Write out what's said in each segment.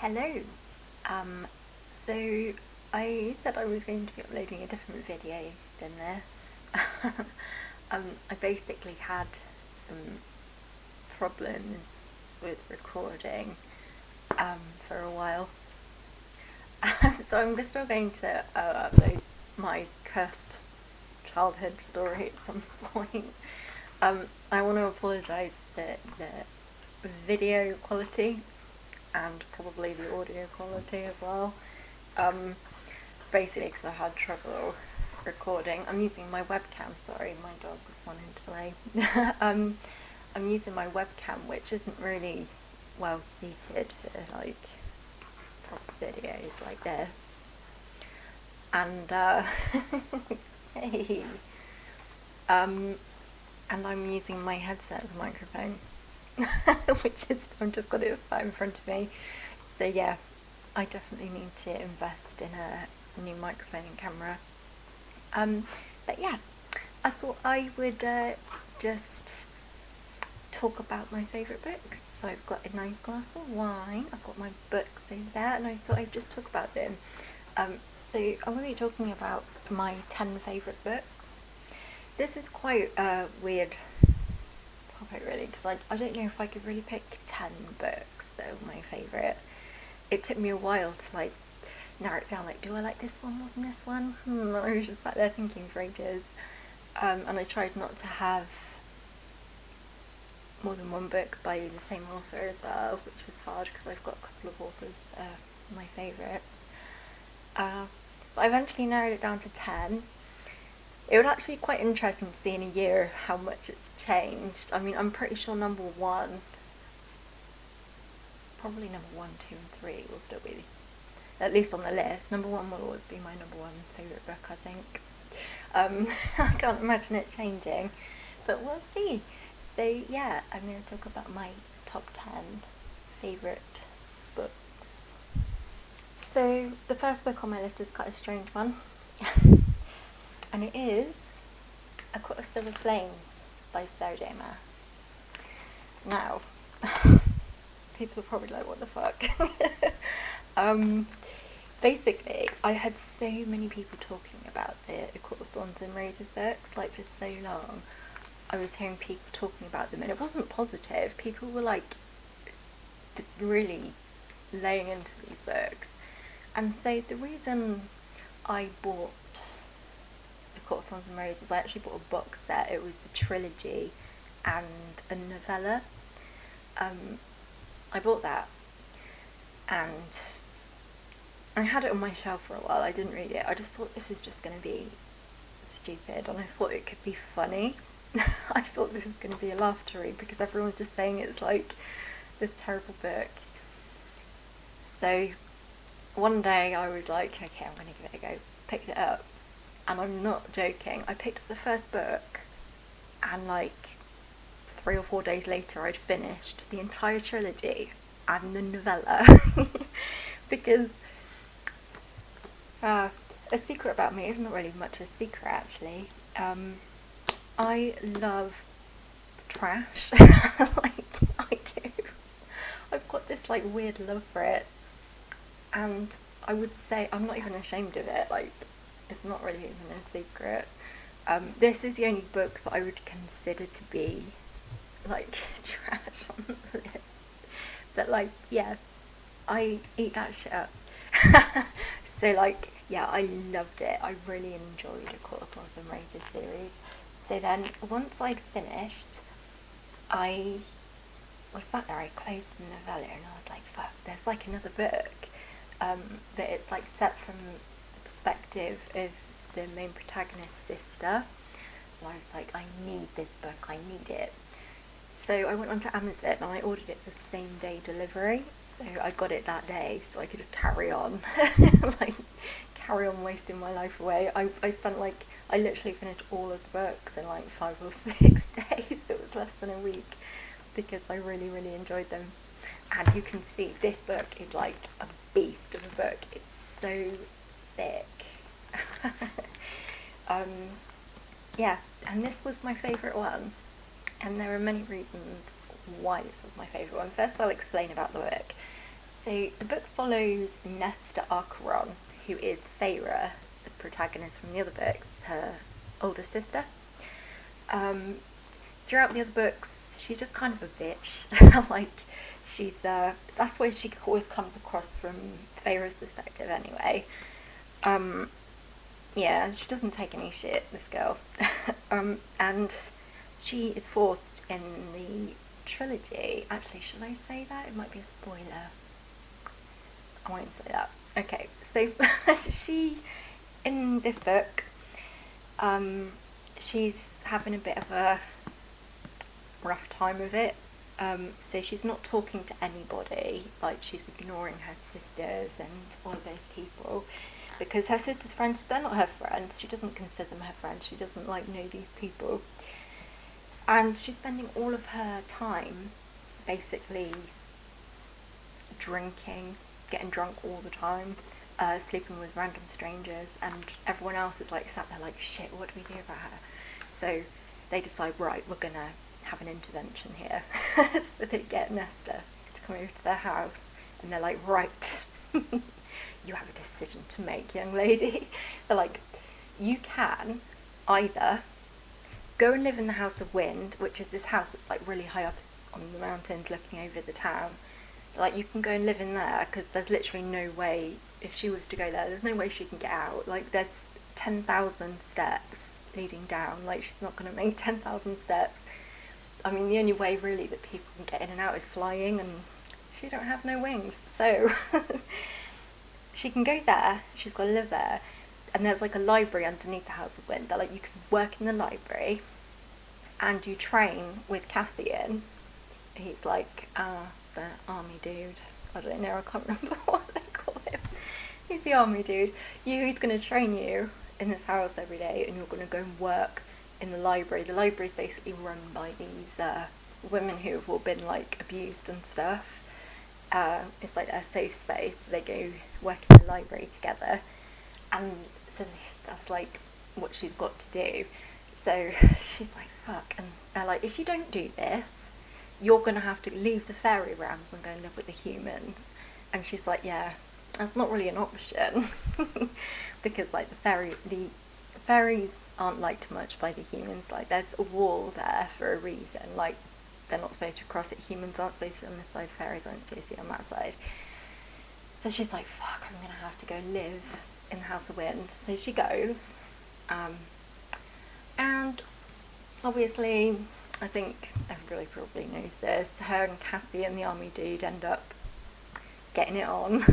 Hello. So I said I was going to be uploading a different video than this. I basically had some problems with recording for a while. So I'm still going to upload my cursed childhood story at some point. I want to apologise that the video quality and probably the audio quality as well. Basically because I had trouble recording. I'm using my webcam, sorry, my dog was wanting to play. I'm using my webcam, which isn't really well suited for like proper videos like this. And hey. And I'm using my headset as a microphone. Which is, I've just got it sat in front of me. So yeah, I definitely need to invest in a new microphone and camera. But yeah, I thought I would just talk about my favourite books. So I've got a nice glass of wine, I've got my books over there, and I thought I'd just talk about them. So I'm going to be talking about my 10 favourite books. This is quite a weird topic really, because I don't know if I could really pick 10 books that are my favourite. It took me a while to like narrow it down, like, do I like this one more than this one? I was just sat there thinking for ages. And I tried not to have more than one book by the same author as well, which was hard because I've got a couple of authors that are my favourites. But I eventually narrowed it down to 10. It would actually be quite interesting to see in a year how much it's changed. I mean, I'm pretty sure number 1, probably number 1, 2 and 3 will still be, at least on the list. Number 1 will always be my number 1 favourite book, I think. I can't imagine it changing, but we'll see. So yeah, I'm going to talk about my top 10 favourite books. So the first book on my list is quite a strange one. And it is A Court of Silver Flames by Sarah J. Maas. Now, people are probably like, what the fuck? Basically, I had so many people talking about the A Court of Thorns and Roses books, like, for so long. I was hearing people talking about them, and it wasn't positive. People were, like, really laying into these books. And so the reason I bought Court of Thorns and Roses, I actually bought a box set. It was the trilogy and a novella. I bought that and I had it on my shelf for a while. I didn't read it. I just thought this is just going to be stupid, and I thought it could be funny. I thought this is going to be a laughter read because everyone's just saying it's like this terrible book. So one day I was like, okay, I'm going to give it a go. Picked it up. And I'm not joking, I picked up the first book and like 3 or 4 days later I'd finished the entire trilogy and the novella. Because a secret about me, it's not really much of a secret actually. I love trash. Like, I do. I've got this like weird love for it. And I would say, I'm not even ashamed of it, like, it's not really even a secret. This is the only book that I would consider to be, like, trash on the list. But, like, yeah, I eat that shit up. So, like, yeah, I loved it. I really enjoyed A Court of Thorns and Roses series. So then, once I'd finished, I was sat there, I closed the novella, and I was like, fuck, there's, like, another book. That it's, like, set from perspective of the main protagonist's sister, and I was like, I need this book, I need it. So I went onto Amazon and I ordered it for same day delivery, so I got it that day so I could just carry on like carry on wasting my life away. I spent like, I literally finished all of the books in like 5 or 6 days. It was less than a week because I really enjoyed them. And you can see this book is like a beast of a book. It's so thick. Yeah, and this was my favourite one, and there are many reasons why this was my favourite one. First I'll explain about the book. So the book follows Nesta Archeron, who is Feyre, the protagonist from the other books. It's her older sister. Throughout the other books, she's just kind of a bitch. Like, she's that's where she always comes across from Feyre's perspective anyway. Yeah, she doesn't take any shit, this girl. And she is fourth in the trilogy. Actually, should I say that? It might be a spoiler. I won't say that. Okay, so she, in this book, she's having a bit of a rough time of it. So she's not talking to anybody, like she's ignoring her sisters and all of those people, because her sister's friends, they're not her friends. She doesn't consider them her friends. She doesn't like know these people. And she's spending all of her time basically drinking, getting drunk all the time, sleeping with random strangers, and everyone else is like sat there like, shit, what do we do about her? So they decide, right, we're gonna have an intervention here. So they get Nesta to come over to their house, and they're like, right, you have a decision to make, young lady. They're like, you can either go and live in the House of Wind, which is this house that's like really high up on the mountains looking over the town. Like, you can go and live in there, because there's literally no way, if she was to go there, there's no way she can get out. Like, there's 10,000 steps leading down. Like, she's not going to make 10,000 steps. I mean, the only way really that people can get in and out is flying, and she don't have no wings. So she can go there, she's got to live there, and there's like a library underneath the House of Wind. They're like, you can work in the library, and you train with Cassian. He's like, the army dude. I don't know, I can't remember what they call him. He's the army dude. He's going to train you in this house every day, and you're going to go and work in the library. The library is basically run by these women who have all been like abused and stuff. It's like their safe space. They go work in the library together, and so that's like what she's got to do. So she's like, fuck, and they're like, if you don't do this, you're going to have to leave the fairy realms and go and live with the humans. And she's like, yeah, that's not really an option. Because like the fairies aren't liked much by the humans. Like, there's a wall there for a reason. Like, they're not supposed to cross it. Humans aren't supposed to be on this side, fairies aren't supposed to be on that side. So she's like, fuck, I'm going to have to go live in the House of Wind. So she goes. And obviously, I think everybody probably knows this, her and Cassie and the army dude end up getting it on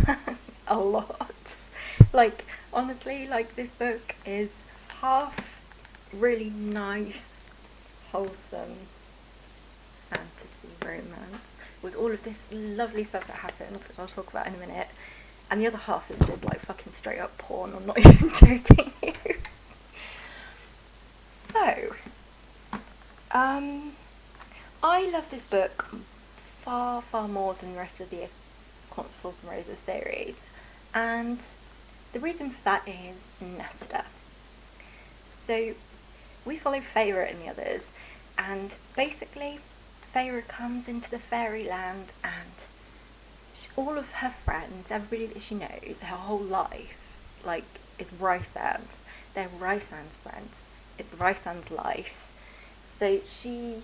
a lot. Like, honestly, like, this book is half really nice, wholesome fantasy romance with all of this lovely stuff that happens, which I'll talk about in a minute, and the other half is just like fucking straight up porn. I'm not even joking you. So, I love this book far, far more than the rest of the Quantum of Salt and Roses series, and the reason for that is Nesta. So, we follow Feyre in the others, and basically, Feyre comes into the fairyland, and all of her friends, everybody that she knows, her whole life, like, is Rysand's. They're Rysand's friends. It's Rysand's life. So she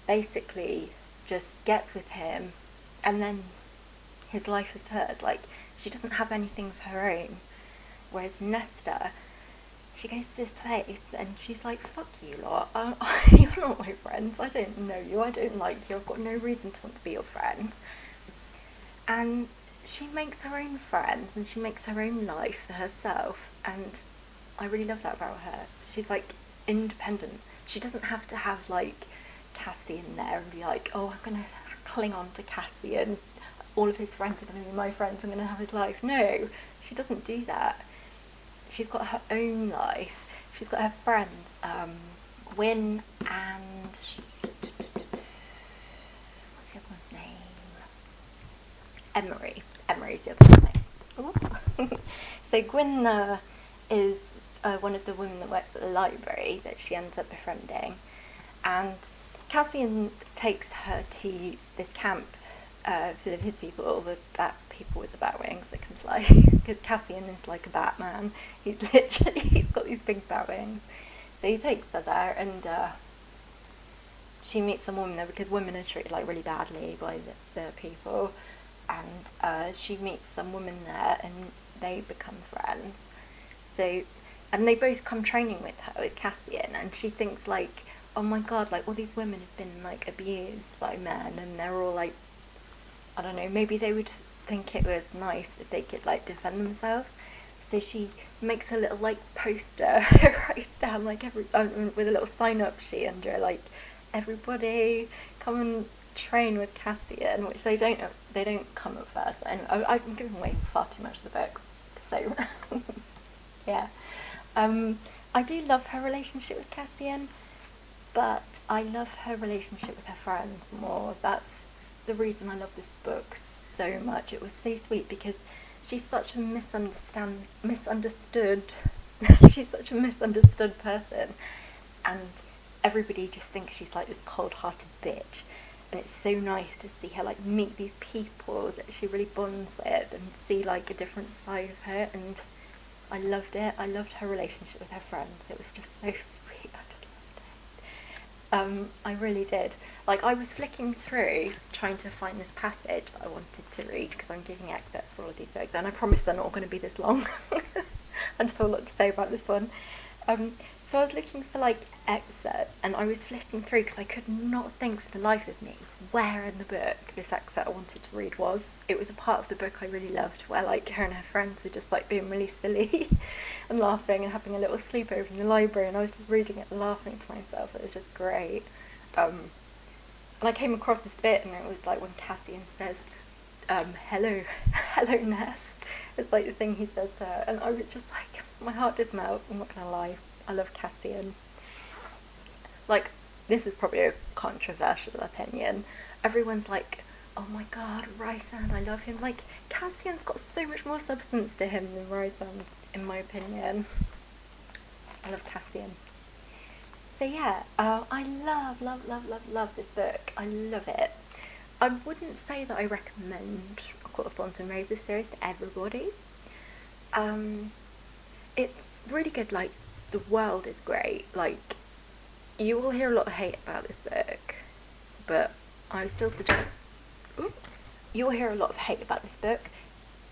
basically just gets with him, and then his life is hers. Like, she doesn't have anything of her own. Whereas Nesta, she goes to this place and she's like, fuck you lot, you're not my friends, I don't know you, I don't like you, I've got no reason to want to be your friend. And she makes her own friends and she makes her own life for herself, and I really love that about her. She's like independent. She doesn't have to have like Cassie in there and be like, oh, I'm going to cling on to Cassie and all of his friends are going to be my friends, I'm going to have his life. No, she doesn't do that. She's got her own life. She's got her friends, Wynne and... what's the other one's name? Emery. Emery's the other one's name. So Gwyn is one of the women that works at the library that she ends up befriending. And Cassian takes her to this camp full of his people, all the bat people with the bat wings that can fly. Because Cassian is like a Batman. He's got these big bat wings. So he takes her there, and she meets some woman there, because women are treated like really badly by the people. And she meets some woman there, and they become friends. So, and they both come training with her, with Cassian, and she thinks like, oh my god, like all these women have been like abused by men, and they're all like, I don't know, maybe they would think it was nice if they could like defend themselves. So she makes a little like poster, writes down like with a little sign up sheet under, like, everybody come and train with Cassian, which they don't come at first. And I'm giving away far too much of the book, so yeah. I do love her relationship with Cassian, but I love her relationship with her friends more. That's the reason I love this book so much. It was so sweet because she's such a misunderstood she's such a misunderstood person, and everybody just thinks she's like this cold-hearted bitch. And it's so nice to see her like meet these people that she really bonds with and see like a different side of her, and I loved it. I loved her relationship with her friends. It was just so sweet. I just loved it. I really did. Like, I was flicking through trying to find this passage that I wanted to read, because I'm giving excerpts for all of these books, and I promise they're not going to be this long. I just have a lot to say about this one. So I was looking for like excerpts, and I was flicking through because I could not think for the life of me where in the book this excerpt I wanted to read was. It was a part of the book I really loved, where like her and her friends were just like being really silly and laughing and having a little sleepover in the library, and I was just reading it and laughing to myself. It was just great. And I came across this bit, and it was like when Cassian says, hello Ness. It's like the thing he says to her, and I was just like, my heart did melt, I'm not gonna lie. I love Cassian. Like, this is probably a controversial opinion. Everyone's like, oh my god, Rysand, I love him. Like, Cassian's got so much more substance to him than Rysand, in my opinion. I love Cassian. So yeah, I love this book. I love it. I wouldn't say that I recommend A Court of Thorns and Roses series to everybody. It's really good. Like, the world is great. Like, you will hear a lot of hate about this book, but I still suggest... You will hear a lot of hate about this book,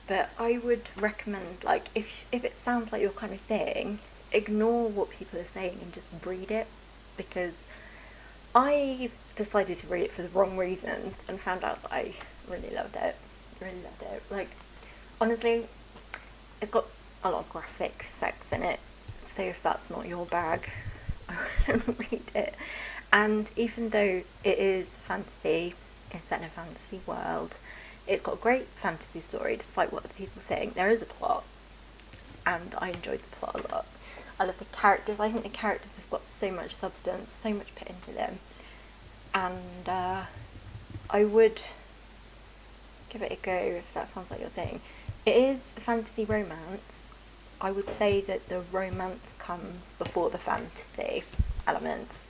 but I would recommend, like, if it sounds like your kind of thing, ignore what people are saying and just read it, because I decided to read it for the wrong reasons and found out that I really loved it. Like, honestly, it's got a lot of graphic sex in it, so if that's not your bag, I wouldn't read it. And even though it is fantasy, it's set in a fantasy world, it's got a great fantasy story despite what the people think. There is a plot, and I enjoyed the plot a lot. I love the characters. I think the characters have got so much substance, so much put into them, and I would give it a go if that sounds like your thing. It is a fantasy romance. I would say that the romance comes before the fantasy elements.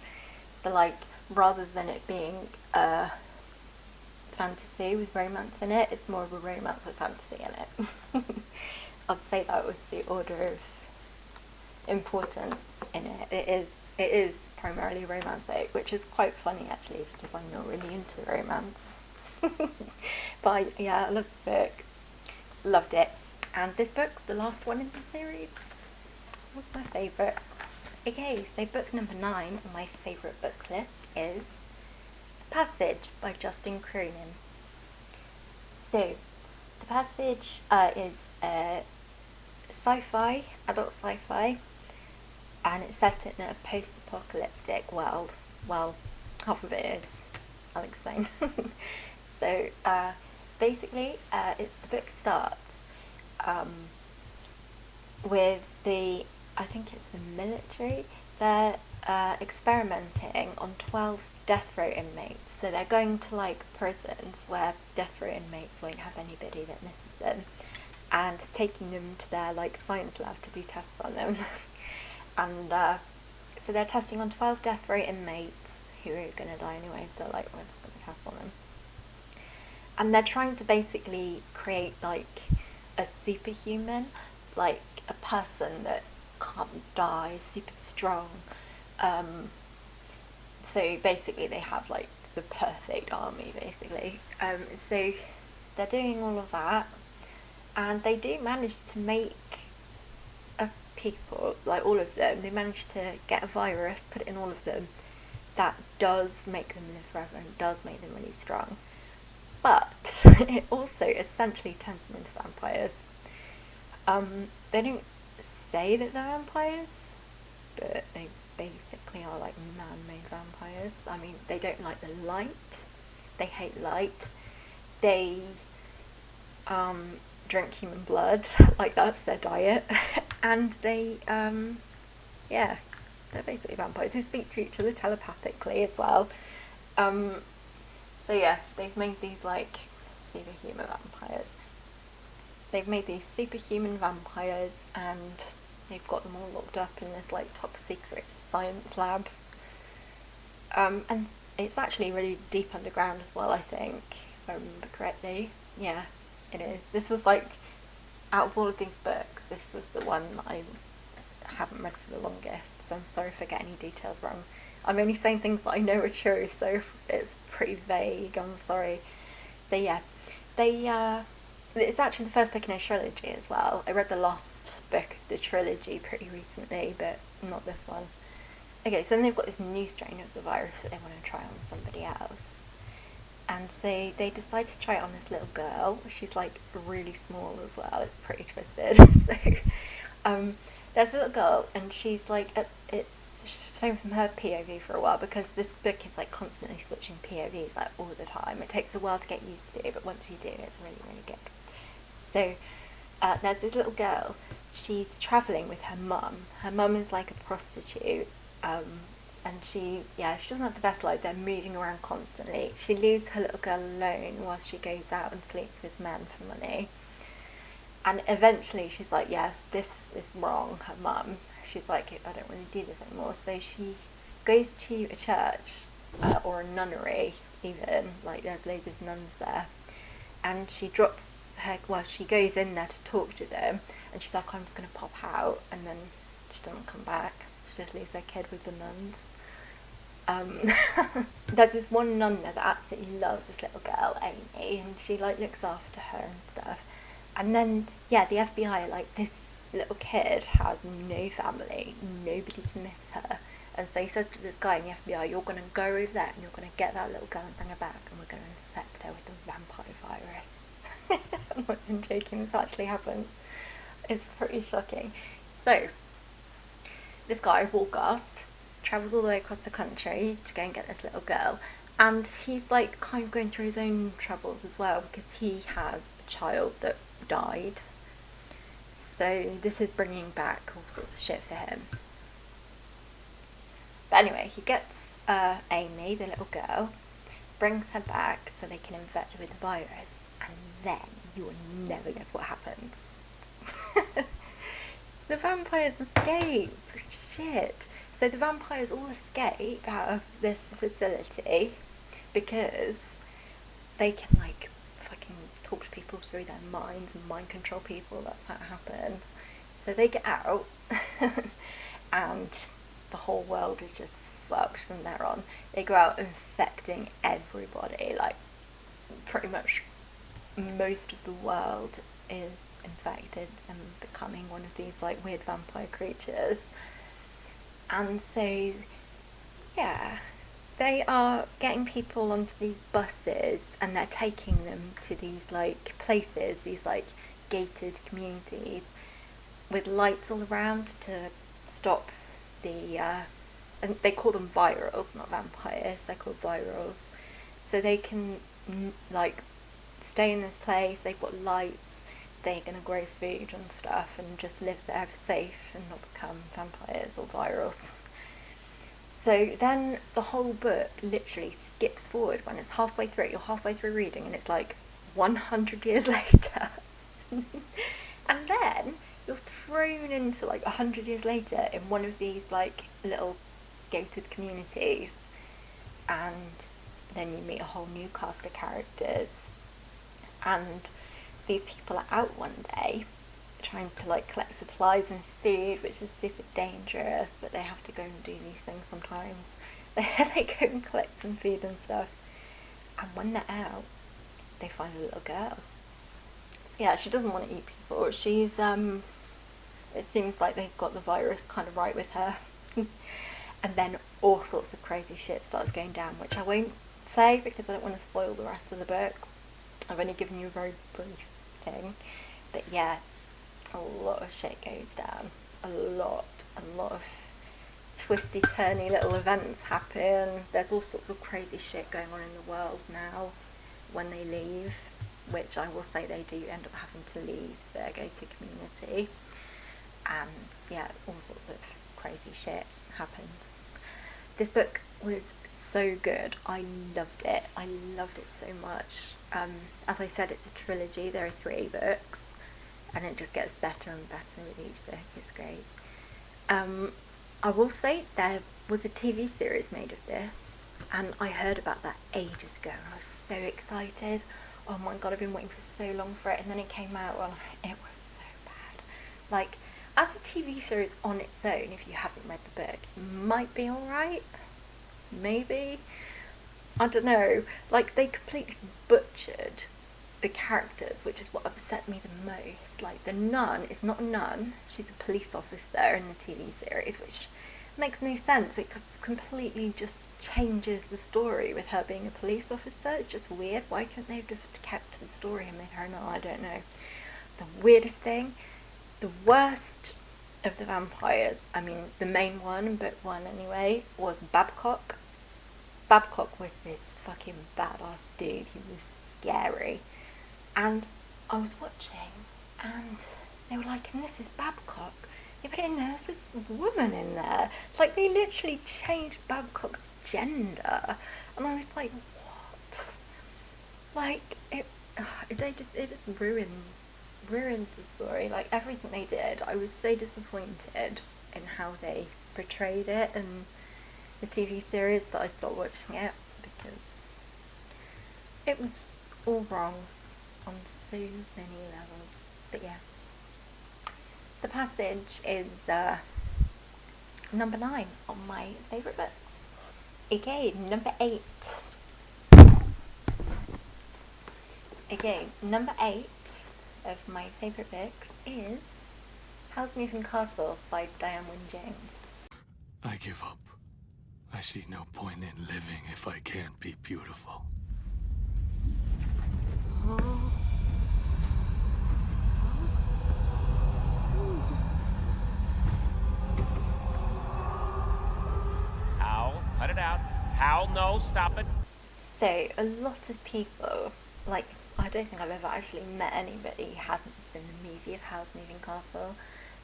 So, like, rather than it being a fantasy with romance in it, it's more of a romance with fantasy in it. I'd say that was the order of importance in it. It is primarily a romance book, which is quite funny actually, because I'm not really into romance. But yeah, I love this book. Loved it. And this book, the last one in the series, was my favourite. Okay, so book number 9 on my favourite books list is The Passage by Justin Cronin. So, The Passage is sci-fi, adult sci-fi, and it's set in a post-apocalyptic world. Well, half of it is. I'll explain. So, basically, the book starts with I think it's the military. They're experimenting on 12 death row inmates. So they're going to like prisons where death row inmates won't have anybody that misses them, and taking them to their like science lab to do tests on them. And so they're testing on 12 death row inmates who are going to die anyway. They're like, we're just going to test on them. And they're trying to basically create like a superhuman, like a person that can't die, super strong. So basically they have like the perfect army, basically. So they're doing all of that, and they do manage to make people, like all of them, they manage to get a virus, put it in all of them, that does make them live forever and does make them really strong. But it also essentially turns them into vampires. They don't say that they're vampires, but they basically are like man-made vampires. I mean, they don't like the light. They hate light. They drink human blood, like that's their diet. And they, yeah, they're basically vampires. They speak to each other telepathically as well. So yeah, they've made these like superhuman vampires. They've made these superhuman vampires, and they've got them all locked up in this like top secret science lab. And it's actually really deep underground as well, I think, if I remember correctly. Yeah, it is. This was like, out of all of these books, this was the one that I haven't read for the longest, so I'm sorry if I get any details wrong. I'm only saying things that I know are true, so if it's pretty vague, I'm sorry. So yeah, it's actually the first book in a trilogy as well. I read the last book of the trilogy pretty recently, but not this one. Okay, so then they've got this new strain of the virus that they want to try on somebody else. And so they decide to try it on this little girl. She's like really small as well. It's pretty twisted. So there's a little girl, and she's like, it's shown from her POV for a while, because this book is like constantly switching POVs like all the time. It takes a while to get used to, but once you do, it's really, really good. So there's this little girl. She's travelling with her mum. Her mum is like a prostitute. And she doesn't have the best life. They're moving around constantly. She leaves her little girl alone while she goes out and sleeps with men for money. And eventually she's like, yeah, this is wrong, her mum. She's like, I don't really do this anymore. So she goes to a church, or a nunnery even, like there's loads of nuns there. And she she goes in there to talk to them, and she's like, I'm just going to pop out, and then she doesn't come back. She just leaves her kid with the nuns. There's this one nun there that absolutely loves this little girl, Amy, and she like looks after her and stuff. And then, yeah, the FBI are like, this little kid has no family, nobody to miss her. And so he says to this guy in the FBI, you're going to go over there and you're going to get that little girl and bring her back, and we're going to infect her with the vampire virus. I'm not even joking, this actually happens. It's pretty shocking. So, this guy, Walgast, travels all the way across the country to go and get this little girl. And he's like kind of going through his own troubles as well, because he has a child that died. So this is bringing back all sorts of shit for him. But anyway, he gets Amy, the little girl, brings her back so they can infect her with the virus. And then you will never guess what happens. The vampires escape. Shit. So the vampires all escape out of this facility because they can like fucking talk to people through their minds and mind control people. That's how it happens. So they get out and the whole world is just fucked from there on. They go out infecting everybody. Like pretty much most of the world is infected and becoming one of these like weird vampire creatures. And so, yeah, they are getting people onto these buses and they're taking them to these like places, these like gated communities with lights all around to stop the, and they call them virals, not vampires, they're called virals. So they can like stay in this place, they've got lights, they're going to grow food and stuff and just live there safe and not become vampires or virals. So then the whole book literally skips forward when it's halfway through. You're halfway through reading and it's like 100 years later. And then you're thrown into like 100 years later in one of these like little gated communities, and then you meet a whole new cast of characters. and these people are out one day trying to like collect supplies and food, which is super dangerous, but they have to go and do these things sometimes. They go and collect some food and stuff, and when they're out, they find a little girl. So yeah, she doesn't want to eat people. She's it seems like they've got the virus kind of right with her. And then all sorts of crazy shit starts going down, which I won't say because I don't want to spoil the rest of the book. I've only given you a very brief thing. But yeah, a lot of shit goes down. A lot of twisty turny little events happen. There's all sorts of crazy shit going on in the world now when they leave, which I will say they do end up having to leave their Gaker community. And yeah, all sorts of crazy shit happens. This book was so good. I loved it. I loved it so much. As I said, it's a trilogy. There are 3 books, and it just gets better and better with each book. It's great. I will say there was a TV series made of this, and I heard about that ages ago, and I was so excited. Oh my god, I've been waiting for so long for it, and then it came out, and it was so bad. Like, as a TV series on its own, if you haven't read the book, it might be alright. Maybe. I don't know. Like, they completely butchered the characters, which is what upset me the most. Like, the nun is not a nun. She's a police officer in the TV series, which makes no sense. It completely just changes the story with her being a police officer. It's just weird. Why couldn't they have just kept the story and made her a nun? I don't know. The weirdest thing, the worst of the vampires, I mean the main one in book 1 anyway, was Babcock. Babcock was this fucking badass dude. He was scary. And I was watching, and they were like, and this is Babcock. Yeah, but in there's this woman in there. Like, they literally changed Babcock's gender. And I was like, what? Like, it just ruined the story. Like, everything they did, I was so disappointed in how they portrayed it in the TV series that I stopped watching it, because it was all wrong on so many levels. But yes, the passage is number 9 on my favourite books. Okay, number 8. Okay, number 8 of my favourite books is Howls Castle by Diane Wynne James. I give up. I see no point in living if I can't be beautiful. Howl, cut it out. Howl, no, stop it. So, a lot of people, like, I don't think I've ever actually met anybody who hasn't seen the movie of Howl's Moving Castle,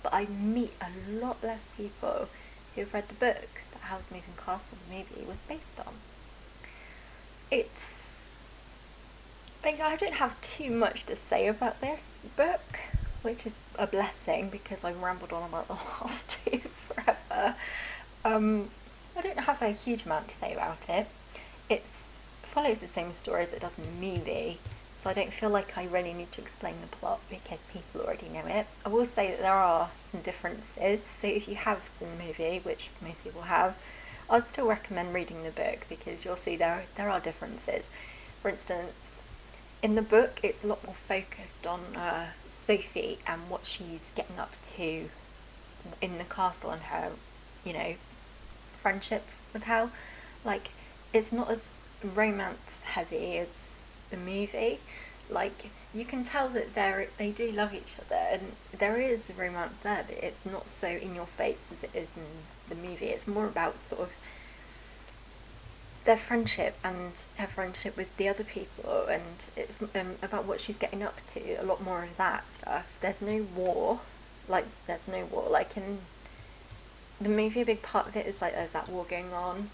but I meet a lot less people who've read the book that Howl's Moving Castle, the movie, was based on. It's... I don't have too much to say about this book, which is a blessing because I've rambled on about the last 2 forever. I don't have a huge amount to say about it. It follows the same story as it does in the movie, so I don't feel like I really need to explain the plot because people already know it. I will say that there are some differences, so if you have seen the movie, which most people have, I'd still recommend reading the book because you'll see there are differences. For instance, in the book it's a lot more focused on Sophie and what she's getting up to in the castle and her, friendship with Hal. Like, it's not as romance heavy as the movie. Like, you can tell that they do love each other and there is romance there, but it's not so in your face as it is in the movie. It's more about sort of their friendship and her friendship with the other people, and it's about what she's getting up to, a lot more of that stuff. There's no war. Like in the movie, a big part of it is like there's that war going on.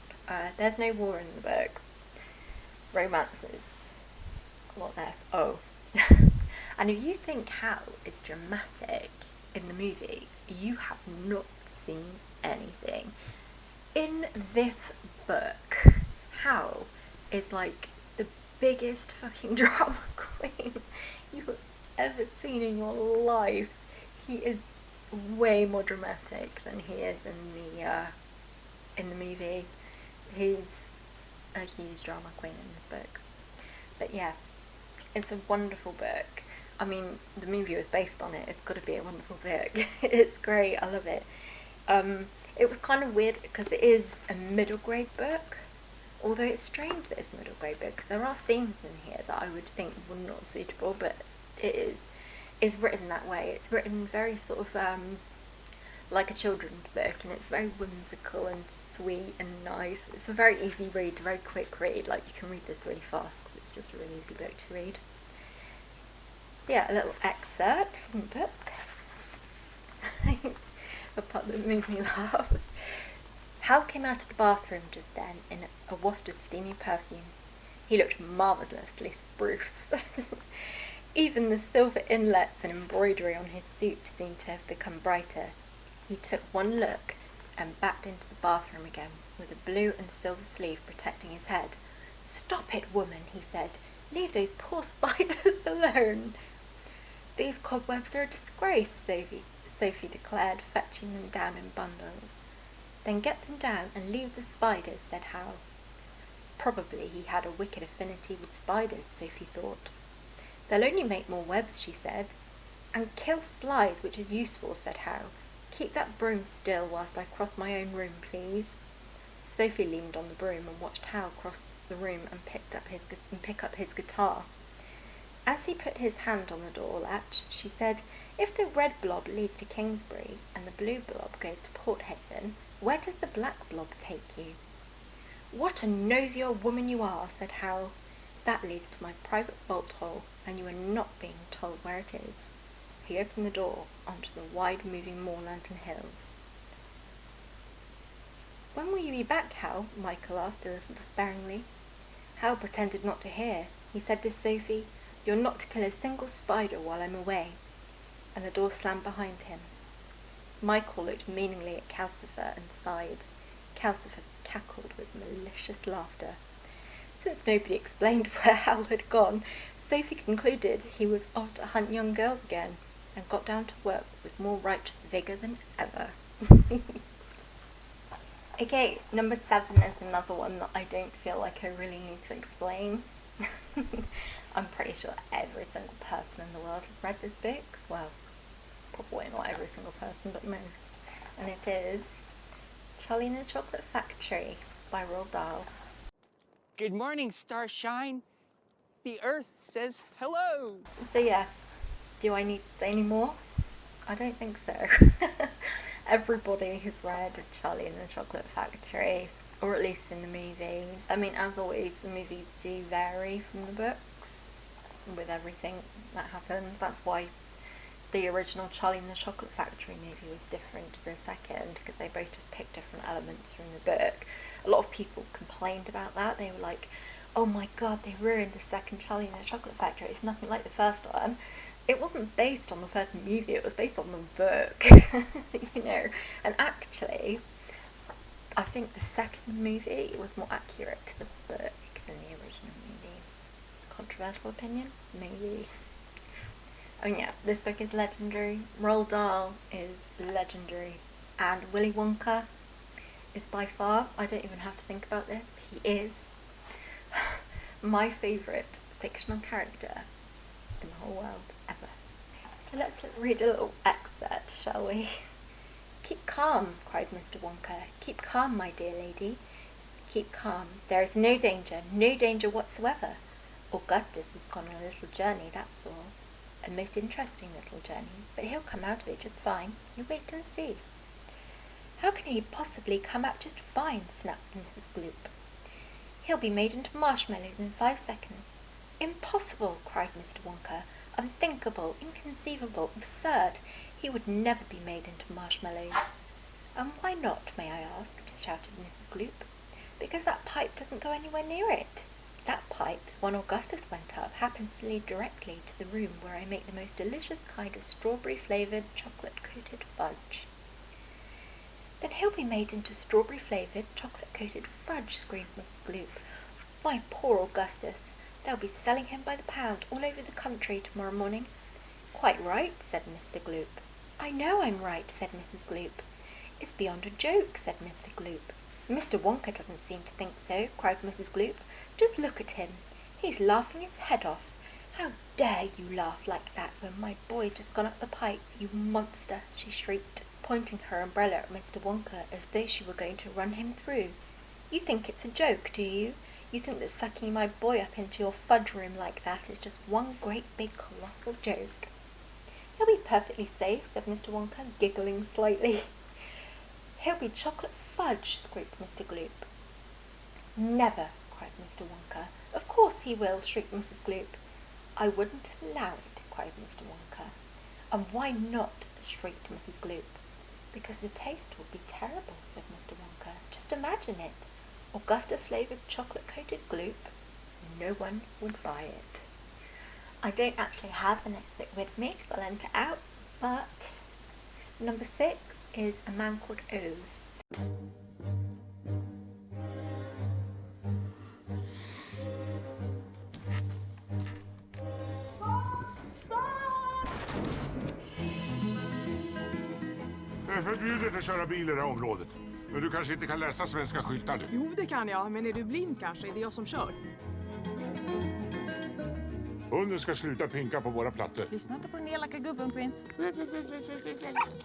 There's no war in the book. Romance is a lot less. Oh. And if you think Hal is dramatic in the movie, you have not seen anything. In this book, Hal is like the biggest fucking drama queen. queen you've ever seen in your life. He is way more dramatic than he is in the movie. He's a huge drama queen in this book. But yeah, it's a wonderful book. I mean, the movie was based on it. It's got to be a wonderful book. It's great. I love it. It was kind of weird because it is a middle grade book. Although it's strange that it's a middle grade book because there are themes in here that I would think were not suitable, but it is. It's written that way. It's written very sort of like a children's book, and it's very whimsical and sweet and nice. It's a very easy read, very quick read. Like, you can read this really fast because it's just a really easy book to read. So yeah, a little excerpt from the book. A part that made me laugh. Hal came out of the bathroom just then in a waft of steamy perfume. He looked marvellously spruce. Even the silver inlets and embroidery on his suit seemed to have become brighter. He took one look and backed into the bathroom again, with a blue and silver sleeve protecting his head. "Stop it, woman," he said. "Leave those poor spiders alone." "These cobwebs are a disgrace," Sophie declared, fetching them down in bundles. "Then get them down and leave the spiders," said Hal. Probably he had a wicked affinity with spiders, Sophie thought. "They'll only make more webs," she said. "And kill flies, which is useful," said Hal. "Keep that broom still whilst I cross my own room, please." Sophie leaned on the broom and watched Hal cross the room and pick up his guitar. As he put his hand on the door latch, she said, "If the red blob leads to Kingsbury and the blue blob goes to Porthaven, where does the black blob take you?" "What a nosy old woman you are," said Hal. "That leads to my private bolt hole, and you are not being told where it is." He opened the door onto the wide-moving moorland and hills. "When will you be back, Hal?" Michael asked a little despairingly. Hal pretended not to hear. He said to Sophie, "You're not to kill a single spider while I'm away." And the door slammed behind him. Michael looked meaningly at Calcifer and sighed. Calcifer cackled with malicious laughter. Since nobody explained where Hal had gone, Sophie concluded he was off to hunt young girls again, and got down to work with more righteous vigour than ever. Okay, number 7 is another one that I don't feel like I really need to explain. I'm pretty sure every single person in the world has read this book. Well, probably not every single person, but most. And it is Charlie and the Chocolate Factory by Roald Dahl. Good morning, Starshine. The Earth says hello. So yeah, do I need to say any more? I don't think so. Everybody has read Charlie and the Chocolate Factory, or at least in the movies. I mean, as always, the movies do vary from the books with everything that happens. That's why the original Charlie and the Chocolate Factory movie was different to the second, because they both just picked different elements from the book. A lot of people complained about that. They were like, "Oh my god, they ruined the second Charlie and the Chocolate Factory. It's nothing like the first one." It wasn't based on the first movie, it was based on the book. You know, and actually, I think the second movie was more accurate to the book than the original movie. Controversial opinion? Maybe. I mean, yeah, this book is legendary. Roald Dahl is legendary. And Willy Wonka is by far, I don't even have to think about this, he is my favourite fictional character in the whole world ever. So let's read a little excerpt, shall we? "Keep calm," cried Mr. Wonka. "Keep calm, my dear lady. Keep calm. There is no danger whatsoever. Augustus has gone on a little journey, that's all. A most interesting little journey, but he'll come out of it just fine. You wait and see." "How can he possibly come out just fine?" snapped Mrs. Gloop. "He'll be made into marshmallows in 5 seconds. "Impossible!" cried Mr. Wonka. "Unthinkable, inconceivable, absurd. He would never be made into marshmallows." "And why not, may I ask?" shouted Mrs. Gloop. "Because that pipe doesn't go anywhere near it. That pipe, the one Augustus went up, happens to lead directly to the room where I make the most delicious kind of strawberry-flavoured chocolate-coated fudge." "Then he'll be made into strawberry-flavoured chocolate-coated fudge," screamed Mrs. Gloop. "My poor Augustus! They'll be selling him by the pound all over the country tomorrow morning. Quite right, said Mr. Gloop. I know I'm right, said Mrs. Gloop. It's beyond a joke, said Mr. Gloop. Mr. Wonka doesn't seem to think so, cried Mrs. Gloop. Just look at him. He's laughing his head off. How dare you laugh like that when my boy's just gone up the pipe, you monster, she shrieked, pointing her umbrella at Mr. Wonka as though she were going to run him through. You think it's a joke, do you? You think that sucking my boy up into your fudge room like that is just one great big colossal joke. He'll be perfectly safe, said Mr. Wonka, giggling slightly. He'll be chocolate fudge, squeaked Mr. Gloop. Never, cried Mr. Wonka. Of course he will, shrieked Mrs. Gloop. I wouldn't allow it, cried Mr. Wonka. And why not, shrieked Mrs. Gloop. Because the taste will be terrible, said Mr. Wonka. Just imagine it. Augusta-flavoured chocolate-coated Gloop. No one would buy it. I don't actually have the next bit with me because I'll lent it out, but number 6 is A Man Called Ove. Det är förbjudet att köra bil i det här området. Men du kanske inte kan läsa svenska skyltar nu. Jo, det kan jag. Men är du blind kanske? Är det jag som kör? Hunden ska sluta pinka på våra plattor. Lyssna inte på den elaka gubben, prins.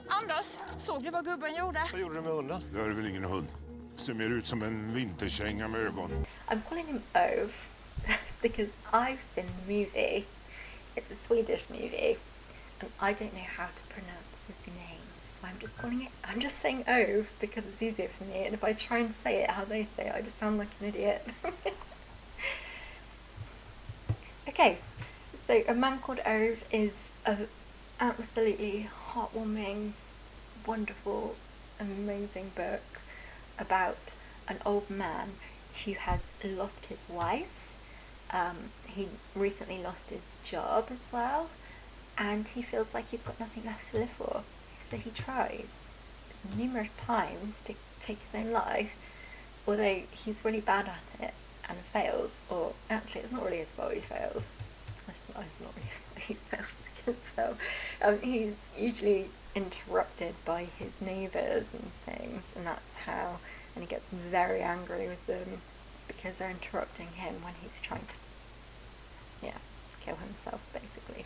Anders, såg du vad gubben gjorde? Vad gjorde du med hunden? Det är väl ingen hund. Ser mer ut som en vinterkänga med ögon. I'm calling him Ove because I've seen the movie. It's a Swedish movie and I don't know how to pronounce his name. So I'm just saying Ove because it's easier for me, and if I try and say it how they say it, I just sound like an idiot. Okay, so A Man Called Ove is an absolutely heartwarming, wonderful, amazing book about an old man who has lost his wife. He recently lost his job as well, and he feels like he's got nothing left to live for. So he tries numerous times to take his own life, although he's really bad at it and fails. Or actually, it's not really his fault he fails. It's not really his fault he fails to kill himself. He's usually interrupted by his neighbours and things, and that's how. And he gets very angry with them because they're interrupting him when he's trying to, kill himself, basically.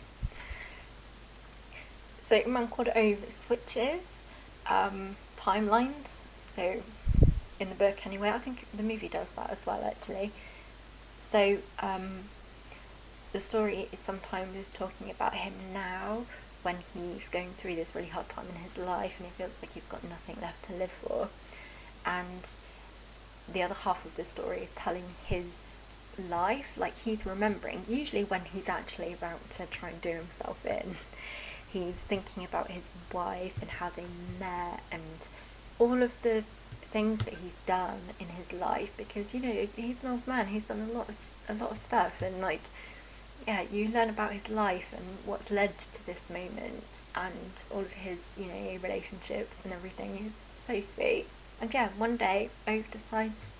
So Man Called Ove switches timelines, so in the book anyway. I think the movie does that as well, actually. So the story is sometimes talking about him now when he's going through this really hard time in his life and he feels like he's got nothing left to live for, and the other half of the story is telling his life, like he's remembering, usually when he's actually about to try and do himself in. He's thinking about his wife and how they met and all of the things that he's done in his life, because he's an old man. He's done a lot of stuff, and you learn about his life and what's led to this moment and all of his relationships and everything. It's so sweet. And one day Ove decides,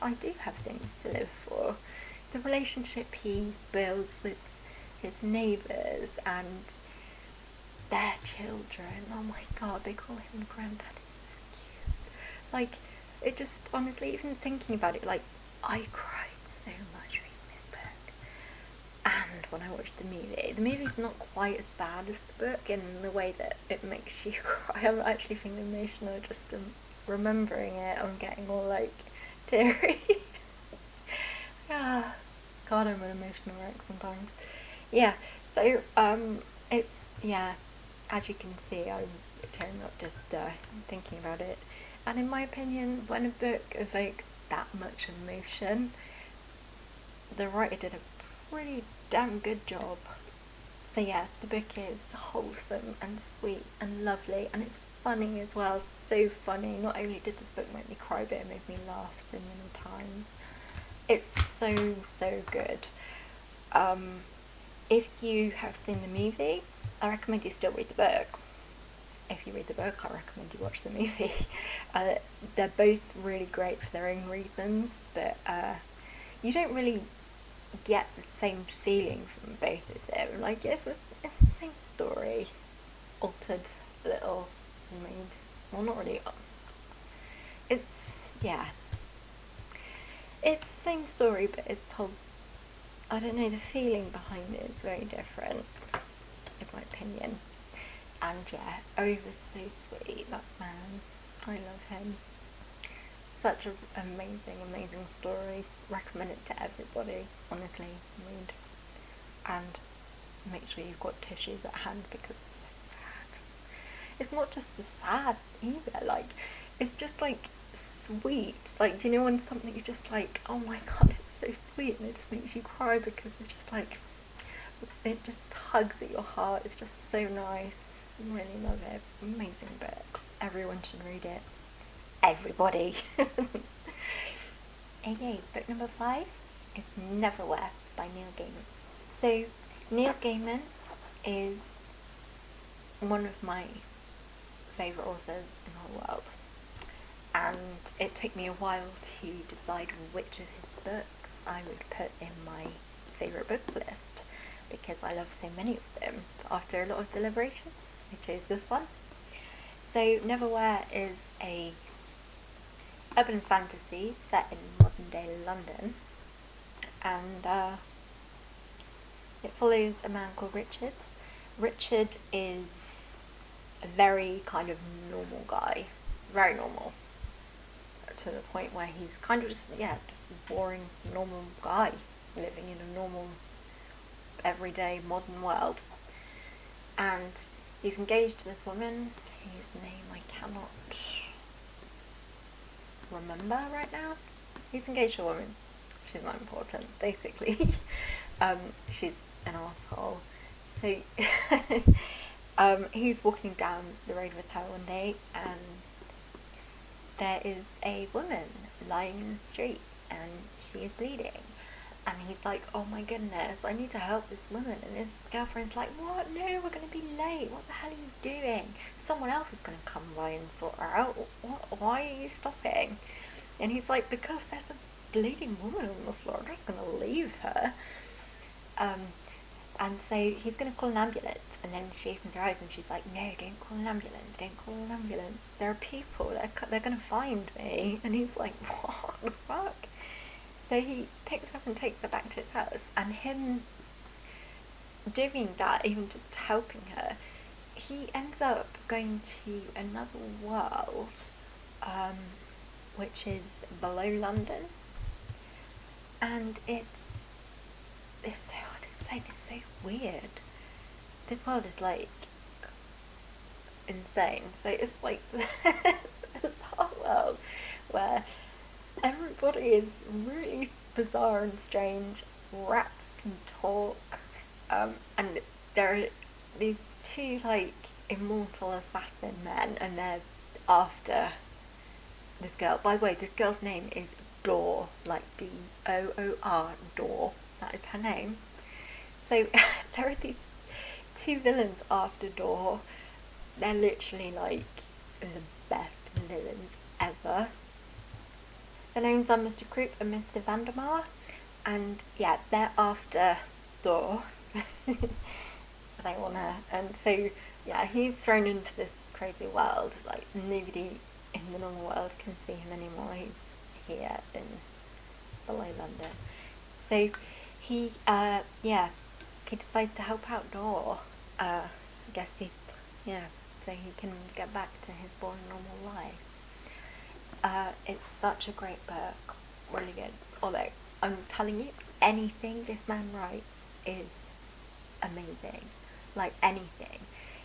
I do have things to live for. The relationship he builds with his neighbours and their children, oh my god, they call him Granddad, it's so cute. It just, honestly, even thinking about it, I cried so much reading this book. And when I watched the movie's not quite as bad as the book in the way that it makes you cry. I'm actually feeling emotional just remembering it. I'm getting all teary. God, I'm an emotional wreck sometimes. So it's, as you can see, I'm tearing up just thinking about it. And in my opinion, when a book evokes that much emotion, the writer did a pretty damn good job. So the book is wholesome and sweet and lovely, and it's funny as well, so funny. Not only did this book make me cry, but it made me laugh so many times. It's so good. If you have seen the movie, I recommend you still read the book. If you read the book, I recommend you watch the movie. They're both really great for their own reasons, but you don't really get the same feeling from both of them. Like, it's the same story, altered a little, and made, well, not really, it's, yeah, it's the same story, but it's told, I don't know, the feeling behind it is very different, in my opinion. And yeah, Ove is so sweet, that man, I love him. Such an amazing story. Recommend it to everybody, honestly. Read. And make sure you've got tissues at hand because it's so sad. It's not just so sad either, like, it's just like sweet. Like, you know when something's just like, oh my god, it's so sweet, and it just makes you cry because it's just like, it just tugs at your heart. It's just so nice. Really love it. Amazing book. Everyone should read it. Everybody. Okay, book number 5 is Neverwhere by Neil Gaiman. So, Neil Gaiman is one of my favourite authors in the whole world. And it took me a while to decide which of his books I would put in my favourite book list, because I love so many of them. But after a lot of deliberation, I chose this one. So, Neverwhere is a urban fantasy set in modern day London, and it follows a man called Richard. Richard is a very kind of normal guy, very normal, to the point where he's kind of just a boring normal guy living in a normal everyday modern world. And he's engaged to this woman whose name I cannot remember right now. He's engaged to a woman. She's not important, basically. She's an asshole. So he's walking down the road with her one day, and there is a woman lying in the street, and she is bleeding. And he's like, oh my goodness, I need to help this woman. And his girlfriend's like, what? No, we're going to be late. What the hell are you doing? Someone else is going to come by and sort her out. What? Why are you stopping? And he's like, because there's a bleeding woman on the floor. I'm just going to leave her. And so he's going to call an ambulance. And then she opens her eyes and she's like, no, don't call an ambulance. Don't call an ambulance. There are people. They're going to find me. And he's like, what the fuck? So he picks her up and takes her back to his house, and him doing that, even just helping her, he ends up going to another world, which is below London, and it's so hard to explain, it's so weird. This world is like insane. So it's like this whole world where everybody is really bizarre and strange. Rats can talk, and there are these two like immortal assassin men, and they're after this girl. By the way, this girl's name is Dor, like D-O-O-R, Dor. That is her name. So there are these two villains after Dor. They're literally like the best villains ever. Their names are Mr. Croup and Mr. Vandermeer, and yeah, they're after Dor. They wanna, and so yeah, he's thrown into this crazy world. Like nobody in the normal world can see him anymore. He's here in below London. So he decides to help out Dor. I guess so he can get back to his boring normal life. It's such a great book, really good. Although, I'm telling you, anything this man writes is amazing. Like, anything.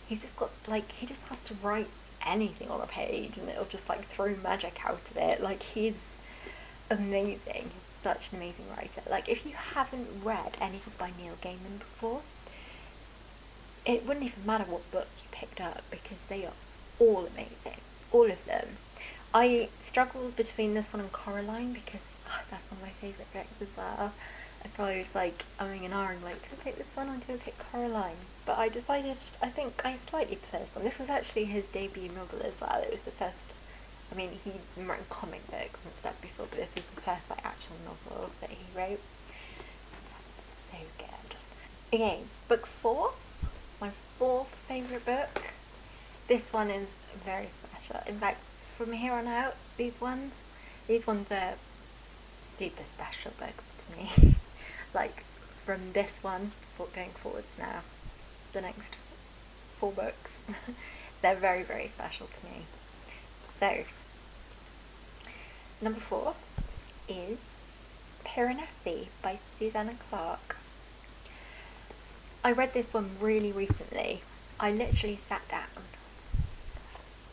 He's just got, like, he just has to write anything on a page and it'll just, like, throw magic out of it. Like, he's amazing. He's such an amazing writer. Like, if you haven't read anything by Neil Gaiman before, it wouldn't even matter what book you picked up because they are all amazing. All of them. I struggled between this one and Coraline because that's one of my favourite books as well. So I was like, umming and ahhing, like, do I pick this one or do I pick Coraline? But I decided, I think I slightly prefer this one. This was actually his debut novel as well. It was the first, I mean, he'd written comic books and stuff before, but this was the first, like, actual novel that he wrote. so good. Okay, book 4. My 4th favourite book. This one is very special. In fact, from here on out, these ones are super special books to me. Like, from this one, going forwards now, the next 4 books, they're very, very special to me. So, number 4 is Piranesi by Susanna Clarke. I read this one really recently. I literally sat down,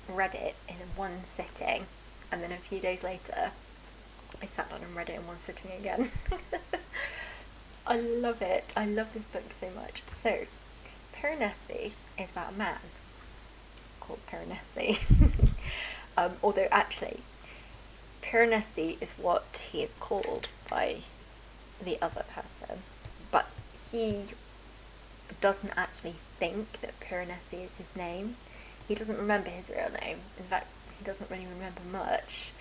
read it in one sitting, and then a few days later I sat down and read it in one sitting again. I love it. I love this book so much. So, Piranesi is about a man called Piranesi. Although actually, Piranesi is what he is called by the other person, but he doesn't actually think that Piranesi is his name. He doesn't remember his real name. In fact, he doesn't really remember much.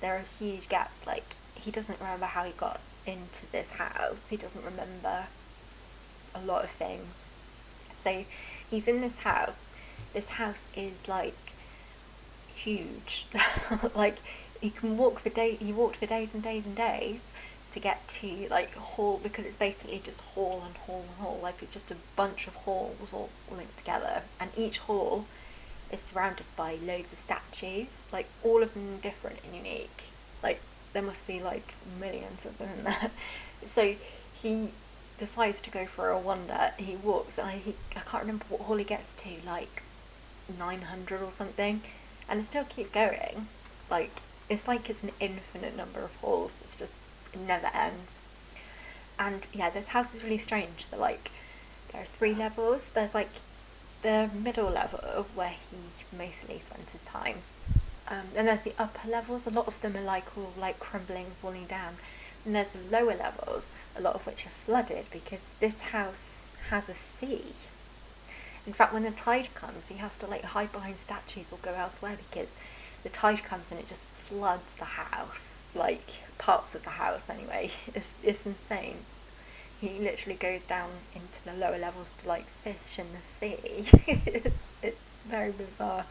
There are huge gaps, like, he doesn't remember how he got into this house. He doesn't remember a lot of things. So, he's in this house. This house is, like, huge. Like, you can walk for days, he walked for days and days and days to get to, like, hall, because it's basically just hall and hall and hall. Like, it's just a bunch of halls all linked together. And each hall is surrounded by loads of statues, like, all of them different and unique. Like, there must be, like, millions of them in there. So, he decides to go for a wander. He walks, and I can't remember what hall he gets to, like, 900 or something. And it still keeps going. Like, it's an infinite number of halls. It's just, it never ends. And, yeah, this house is really strange. So, like, there are 3 levels. There's, like, the middle level where he mostly spends his time. And there's the upper levels. A lot of them are, like, all, like, crumbling, falling down. And there's the lower levels, a lot of which are flooded because this house has a sea. In fact, when the tide comes, he has to, like, hide behind statues or go elsewhere because the tide comes and it just floods the house, like, parts of the house anyway. It's insane. He literally goes down into the lower levels to, like, fish in the sea. it's very bizarre.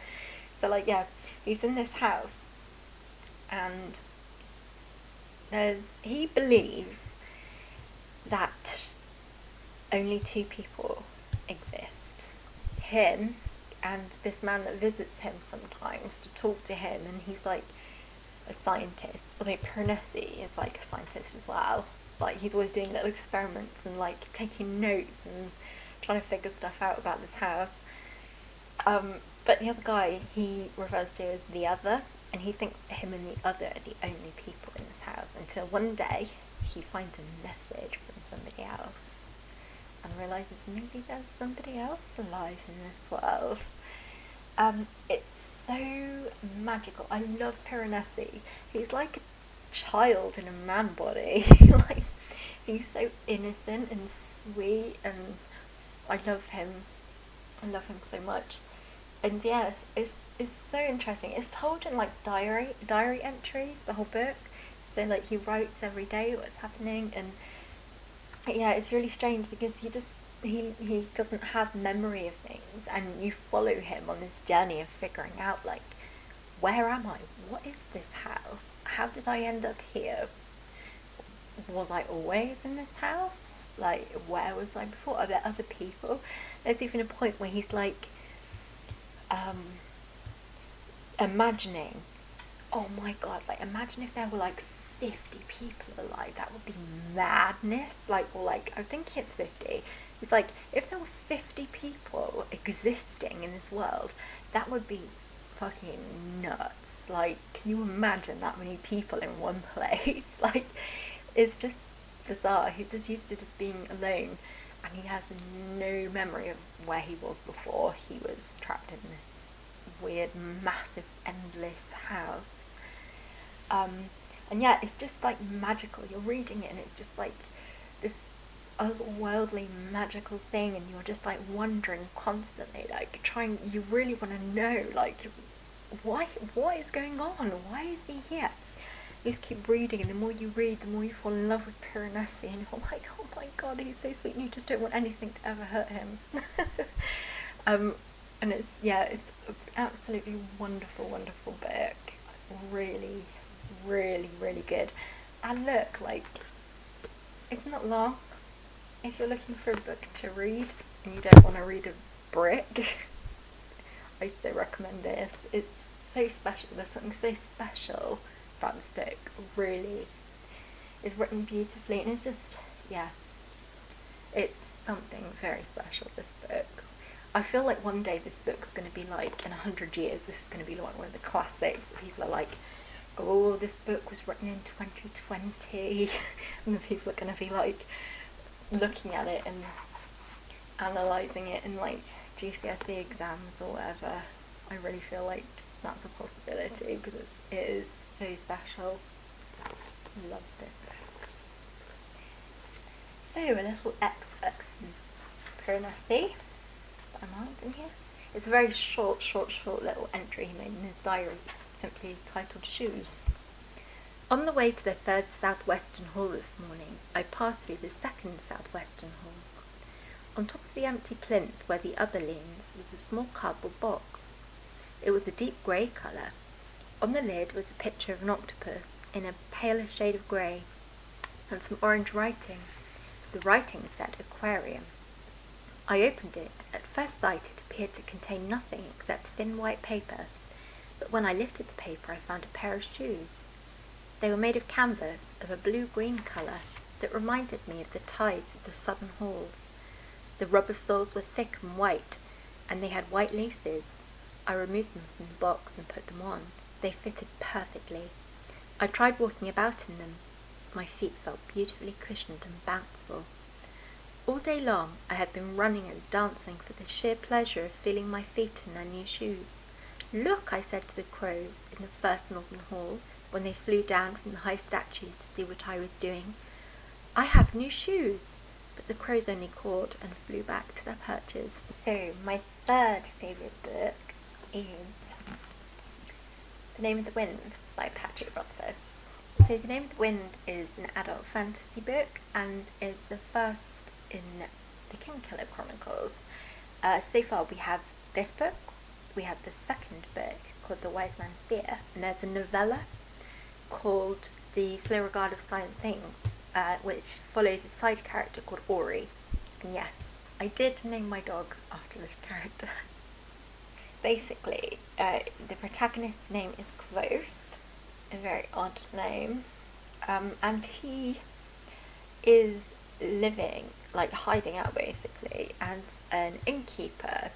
So, like, yeah, he's in this house, and he believes that only 2 people exist. Him and this man that visits him sometimes to talk to him, and he's, like, a scientist. Although Piranesi is, like, a scientist as well. Like, he's always doing little experiments and, like, taking notes and trying to figure stuff out about this house. But the other guy he refers to as the other, and he thinks him and the other are the only people in this house, until one day he finds a message from somebody else and realises maybe there's somebody else alive in this world. It's so magical. I love Piranesi. He's like a child in a man body. Like, he's so innocent and sweet, and I love him. I love him so much. And yeah, it's so interesting. It's told in, like, diary entries, the whole book. So, like, he writes every day what's happening, and yeah, it's really strange because he doesn't have memory of things, and you follow him on this journey of figuring out, like, where am I? What is this house? How did I end up here? Was I always in this house? Like, where was I before? Are there other people? There's even a point where he's, like, imagining, oh my god, like, imagine if there were, like, 50 people alive. That would be madness. Like, or, like, I think it's 50. It's like, if there were 50 people existing in this world, that would be fucking nuts. Like, can you imagine that many people in one place? Like, it's just bizarre. He's just used to just being alone, and he has no memory of where he was before he was trapped in this weird, massive, endless house. And yeah, it's just, like, magical. You're reading it and it's just, like, this otherworldly magical thing, and you're just, like, wondering constantly, like, you really want to know, like, what is going on? Why is he here? you just keep reading, and the more you read, the more you fall in love with Piranesi, and you're like, oh my god, he's so sweet, and you just don't want anything to ever hurt him. And it's an absolutely wonderful, wonderful book. Really, really, really good. And look, like, it's not long. If you're looking for a book to read and you don't want to read a brick, I so recommend this. It's so special. There's something so special about this book. Really, it's written beautifully, and it's just, yeah, it's something very special, this book. I feel like one day this book's going to be like, in 100 years, this is going to be like one of the classics. People are like, oh, this book was written in 2020, and the people are going to be like looking at it and analysing it in like GCSE exams or whatever. I really feel like that's a possibility because it is so special. I love this book. So, a little excerpt from Piranesi that I marked in here. It's a very short little entry he made in his diary, simply titled Shoes. On the way to the 3rd Southwestern Hall this morning, I passed through the 2nd Southwestern Hall. On top of the empty plinth where the other leans was a small cardboard box. It was a deep grey colour. On the lid was a picture of an octopus in a paler shade of grey, and some orange writing. The writing said aquarium. I opened it. At first sight it appeared to contain nothing except thin white paper, but when I lifted the paper I found a pair of shoes. They were made of canvas of a blue-green colour that reminded me of the tides of the southern halls. The rubber soles were thick and white, and they had white laces. I removed them from the box and put them on. They fitted perfectly. I tried walking about in them. My feet felt beautifully cushioned and bounceable. All day long I had been running and dancing for the sheer pleasure of feeling my feet in their new shoes. Look, I said to the crows in the first northern hall, when they flew down from the high statues to see what I was doing. I have new shoes. But the crows only cawed and flew back to their perches. So, my third favourite book is The Name of the Wind by Patrick Rothfuss. So, The Name of the Wind is an adult fantasy book and is the first in the Kingkiller Chronicles. So far we have this book, we have the second book called The Wise Man's Fear, and there's a novella called The Slow Regard of Silent Things, which follows a side character called Ori. And yes, I did name my dog after this character. Basically, the protagonist's name is Kvothe, a very odd name, and he is living, like hiding out basically, as an innkeeper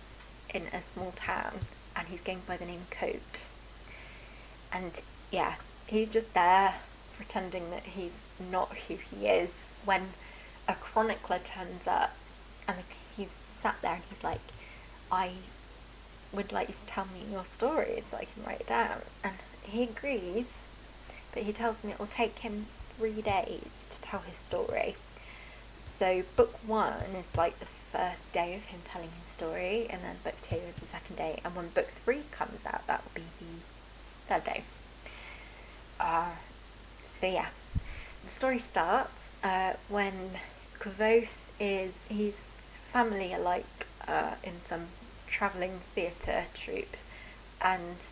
in a small town, and he's going by the name Coat. And yeah, he's just there pretending that he's not who he is when a chronicler turns up, and he's sat there and he's like, I would like you to tell me your story so I can write it down. And he agrees, but he tells me it will take him 3 days to tell his story. So book 1 is like the first day of him telling his story, and then book 2 is the second day, and when book 3 comes out, that will be the 3rd day. So yeah, the story starts when Kvothe his family are like in some travelling theatre troupe, and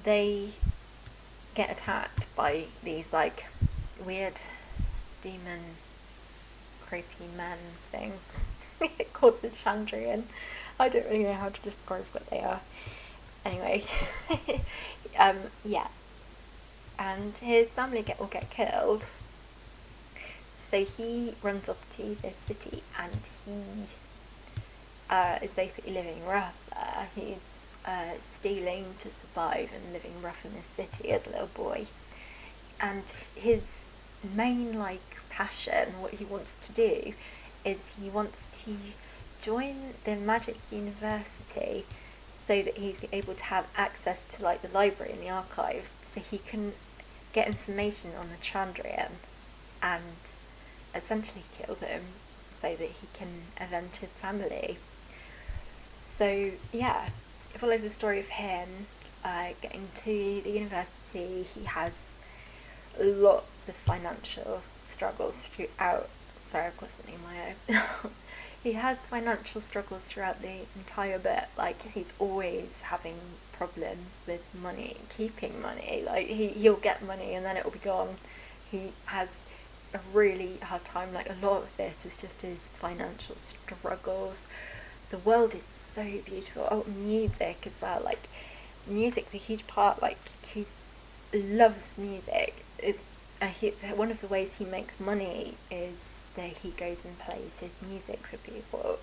they get attacked by these like weird demon creepy men things called the Chandrian. I don't really know how to describe what they are. Anyway, yeah. And his family will get killed. So he runs off to this city, and he is basically living rough there. He's stealing to survive and living rough in this city as a little boy. And his main passion, what he wants to do, is he wants to join the magic university so that he's able to have access to the library and the archives, so he can get information on the Chandrian and essentially kill him so that he can avenge his family. So yeah, it follows the story of him getting to the university. He has lots of financial struggles throughout. Sorry, I've got something in my eye. He has financial struggles throughout the entire bit. Like, he's always having problems with money, keeping money. Like, he'll get money and then it'll be gone. He has a really hard time. Like, a lot of this is just his financial struggles. The world is so beautiful. Oh, music as well. Like, music's a huge part. Like, he loves music. It's one of the ways he makes money is that he goes and plays his music for people.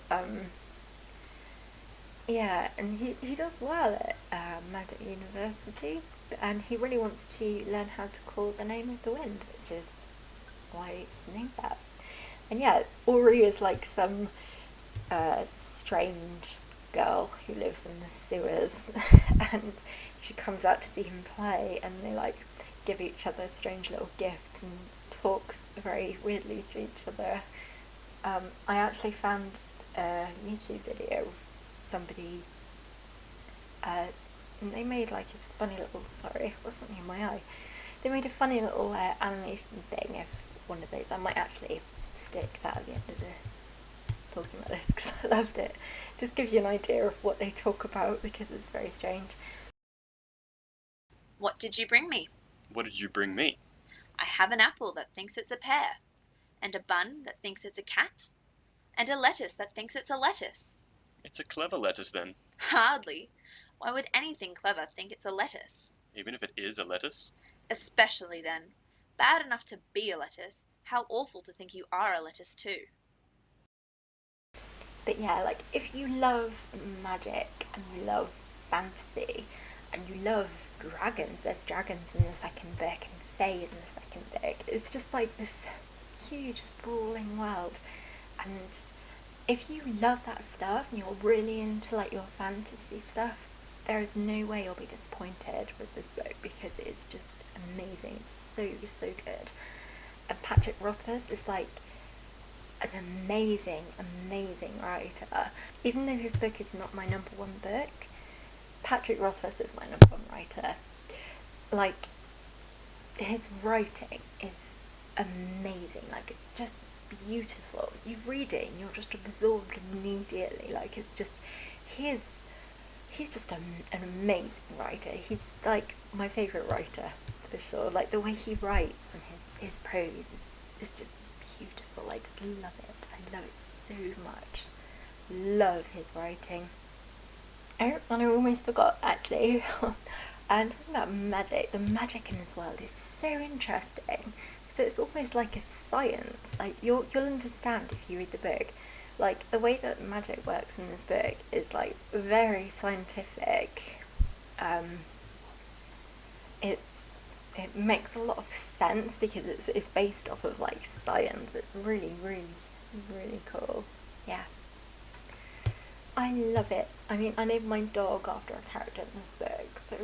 Yeah, and he does well at Magic University, and he really wants to learn how to call the name of the wind, which is why it's named that. And yeah, Ori is like some strange girl who lives in the sewers, and she comes out to see him play, and they like give each other strange little gifts and talk very weirdly to each other. I actually found a YouTube video of somebody, and they made like this funny little, sorry, what's something in my eye? They made a funny little animation thing of one of those. I might actually stick that at the end of this, talking about this, because I loved it. Just give you an idea of what they talk about, because it's very strange. What did you bring me? What did you bring me? I have an apple that thinks it's a pear, and a bun that thinks it's a cat, and a lettuce that thinks it's a lettuce. It's a clever lettuce, then. Hardly. Why would anything clever think it's a lettuce? Even if it is a lettuce? Especially then. Bad enough to be a lettuce, how awful to think you are a lettuce too. But yeah, like, if you love magic and you love fantasy and you love dragons, there's dragons in the second book and fae in the second book. It's just like this huge sprawling world, and if you love that stuff and you're really into like your fantasy stuff, there is no way you'll be disappointed with this book, because it's just amazing. It's so good. And Patrick Rothfuss is like an amazing writer. Even though his book is not my number one book, Patrick Rothfuss is my number one writer. Like, his writing is amazing. Like, it's just beautiful. You read it and you're just absorbed immediately. Like, it's just, he's just an amazing writer. He's like my favourite writer for sure. Like, the way he writes and his prose is just beautiful. I just love it. I love it so much. Love his writing. Oh, and I almost forgot actually. And talking about magic, the magic in this world is so interesting. So it's almost like a science. Like, you'll understand if you read the book. Like, the way that magic works in this book is like very scientific. It makes a lot of sense because it's based off of like science. It's really cool. Yeah, I love it. I mean, I named my dog after a character in this book, so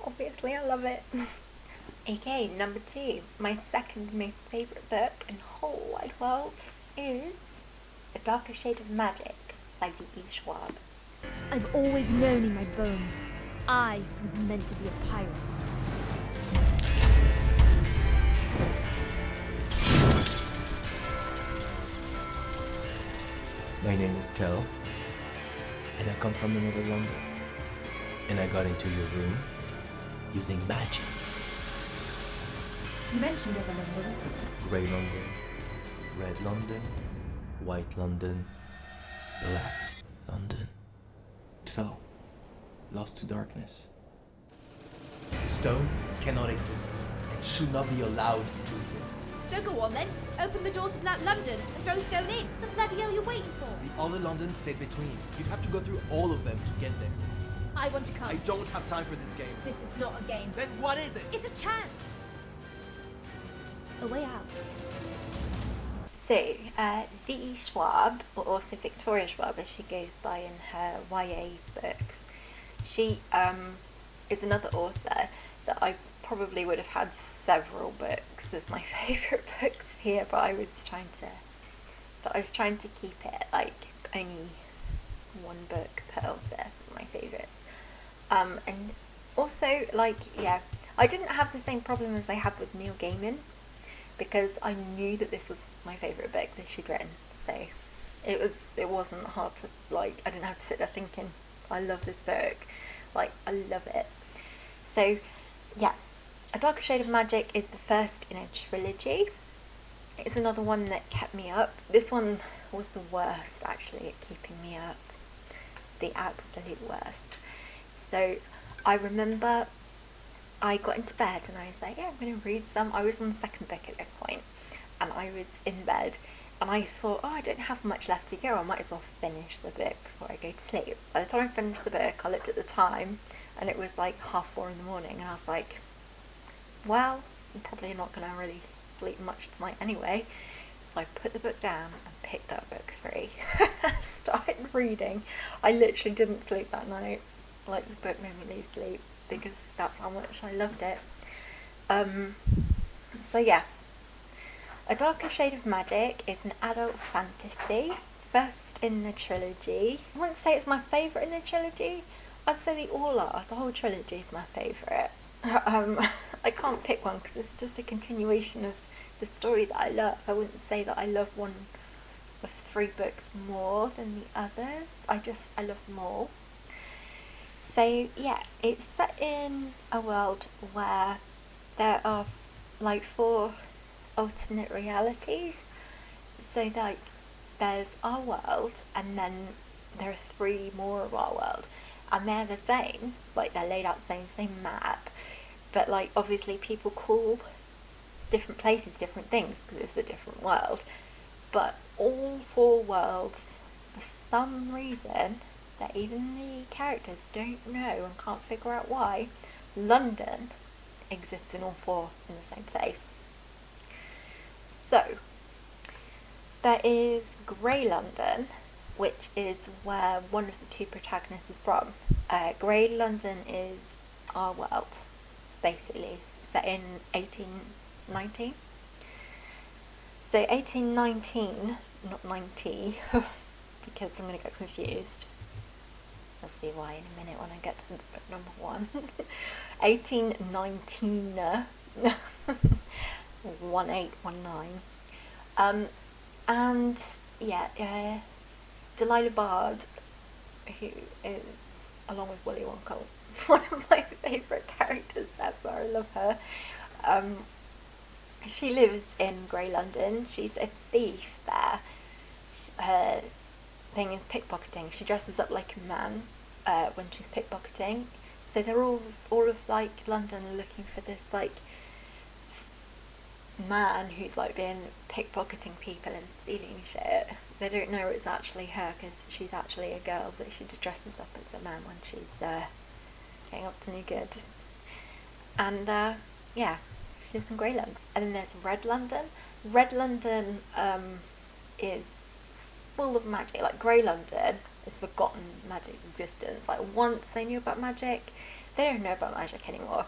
obviously I love it. Okay, number 2. My second most favourite book in the whole wide world is A Darker Shade of Magic by V.E.Schwab. I've always known in my bones I was meant to be a pirate. My name is Kel, and I come from another London. And I got into your room using magic. You mentioned other Londons. Grey London, Red London, White London, Black London. It fell, lost to darkness. Stone cannot exist and should not be allowed to exist. So go on then, open the doors to Black London and throw stone in. The bloody hell you're waiting for? The other Londons sit between. You'd have to go through all of them to get there. I want to come. I don't have time for this game. This is not a game. Then what is it? It's a chance. A way out. So, V.E.Schwab, or also Victoria Schwab as she goes by in her YA books, she is another author that I probably would have had several books as my favourite books here, but I was trying to keep it like only one book per author for my favourites. And Also, like, yeah, I didn't have the same problem as I had with Neil Gaiman, because I knew that this was my favourite book that she'd written, so it wasn't hard to, like, I didn't have to sit there thinking, I love this book, like, I love it. So, yeah, A Darker Shade of Magic is the first in a trilogy. It's another one that kept me up. This one was the worst, actually, at keeping me up. The absolute worst. So, I remember I got into bed and I was like, yeah, I'm going to read some. I was on the second book at this point, and I was in bed, and I thought, oh, I don't have much left to go. I might as well finish the book before I go to sleep. By the time I finished the book, I looked at the time, and it was like 4:30 in the morning, and I was like, well, I'm probably not going to really sleep much tonight anyway. So I put the book down and picked up book 3. Started reading. I literally didn't sleep that night. Like, this book made me lose sleep because that's how much I loved it. So yeah, A Darker Shade of Magic is an adult fantasy, first in the trilogy. I wouldn't say it's my favourite in the trilogy. I'd say they all are. The whole trilogy is my favourite. I can't pick one because it's just a continuation of the story that I love. I wouldn't say that I love one of 3 books more than the others. I love them all. So yeah, it's set in a world where there are like 4 alternate realities. So like there's our world, and then there are 3 more of our world, and they're the same, like they're laid out the same map, but like obviously people call different places different things because it's a different world. But all 4 worlds, for some reason that even the characters don't know and can't figure out why, London exists in all 4 in the same place. So there is Grey London, which is where one of the 2 protagonists is from. Grey London is our world, basically, set in 1819. So 1819, not 90, because I'm going to get confused. I'll see why in a minute when I get to book number 1. 1819, 1819. And yeah, Delilah Bard, who is, along with Willy Wonka, one of my favourite characters ever. I love her. She lives in Grey London. She's a thief there. Her thing is pickpocketing. She dresses up like a man when she's pickpocketing. So they're all of like London looking for this like man who's like been pickpocketing people and stealing shit. They don't know it's actually her because she's actually a girl, but she dresses up as a man when she's getting up to no good. And yeah, she lives in Grey London. And then there's Red London. Red London is full of magic. Like Grey London has forgotten magic's existence. Like once they knew about magic, they don't know about magic anymore.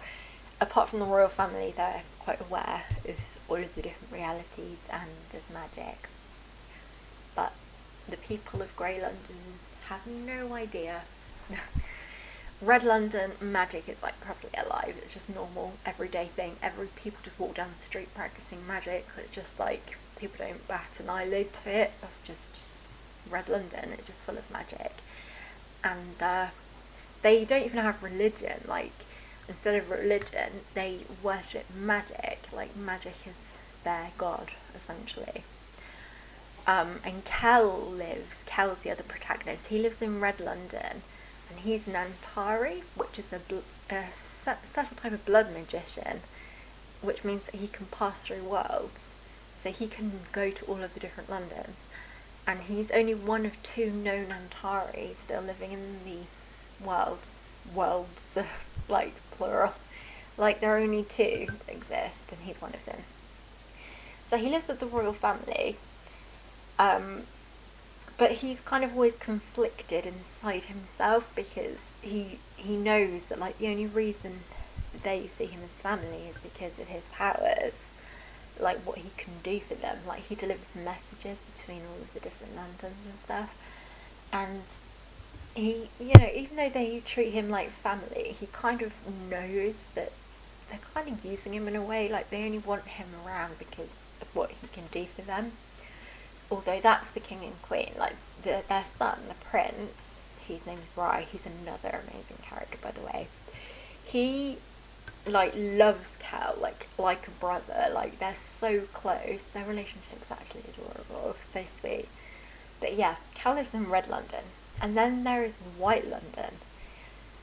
Apart from the royal family, they're quite aware of all of the different realities and of magic. But the people of Grey London have no idea. Red London, magic is like properly alive. It's just normal, everyday thing. People just walk down the street practicing magic. It's just like, people don't bat an eyelid to it. That's just Red London. It's just full of magic. And they don't even have religion. Like, instead of religion, they worship magic. Like, magic is their god, essentially. And Kell's the other protagonist. He lives in Red London, and he's an Antari, which is a special type of blood magician, which means that he can pass through worlds. So he can go to all of the different Londons. And he's only one of 2 known Antari still living in the worlds, like plural. Like there are only 2 that exist, and he's one of them. So he lives with the royal family, but he's kind of always conflicted inside himself because he knows that like the only reason they see him as family is because of his powers, like what he can do for them. Like he delivers messages between all of the different Londons and stuff, and he, even though they treat him like family, he kind of knows that they're kind of using him in a way, like they only want him around because of what he can do for them. Although that's the king and queen, like their son, the prince, his name's Rye, he's another amazing character, by the way. He, loves Cal, like a brother, like they're so close. Their relationship's actually adorable, so sweet. But yeah, Cal lives in Red London, and then there is White London.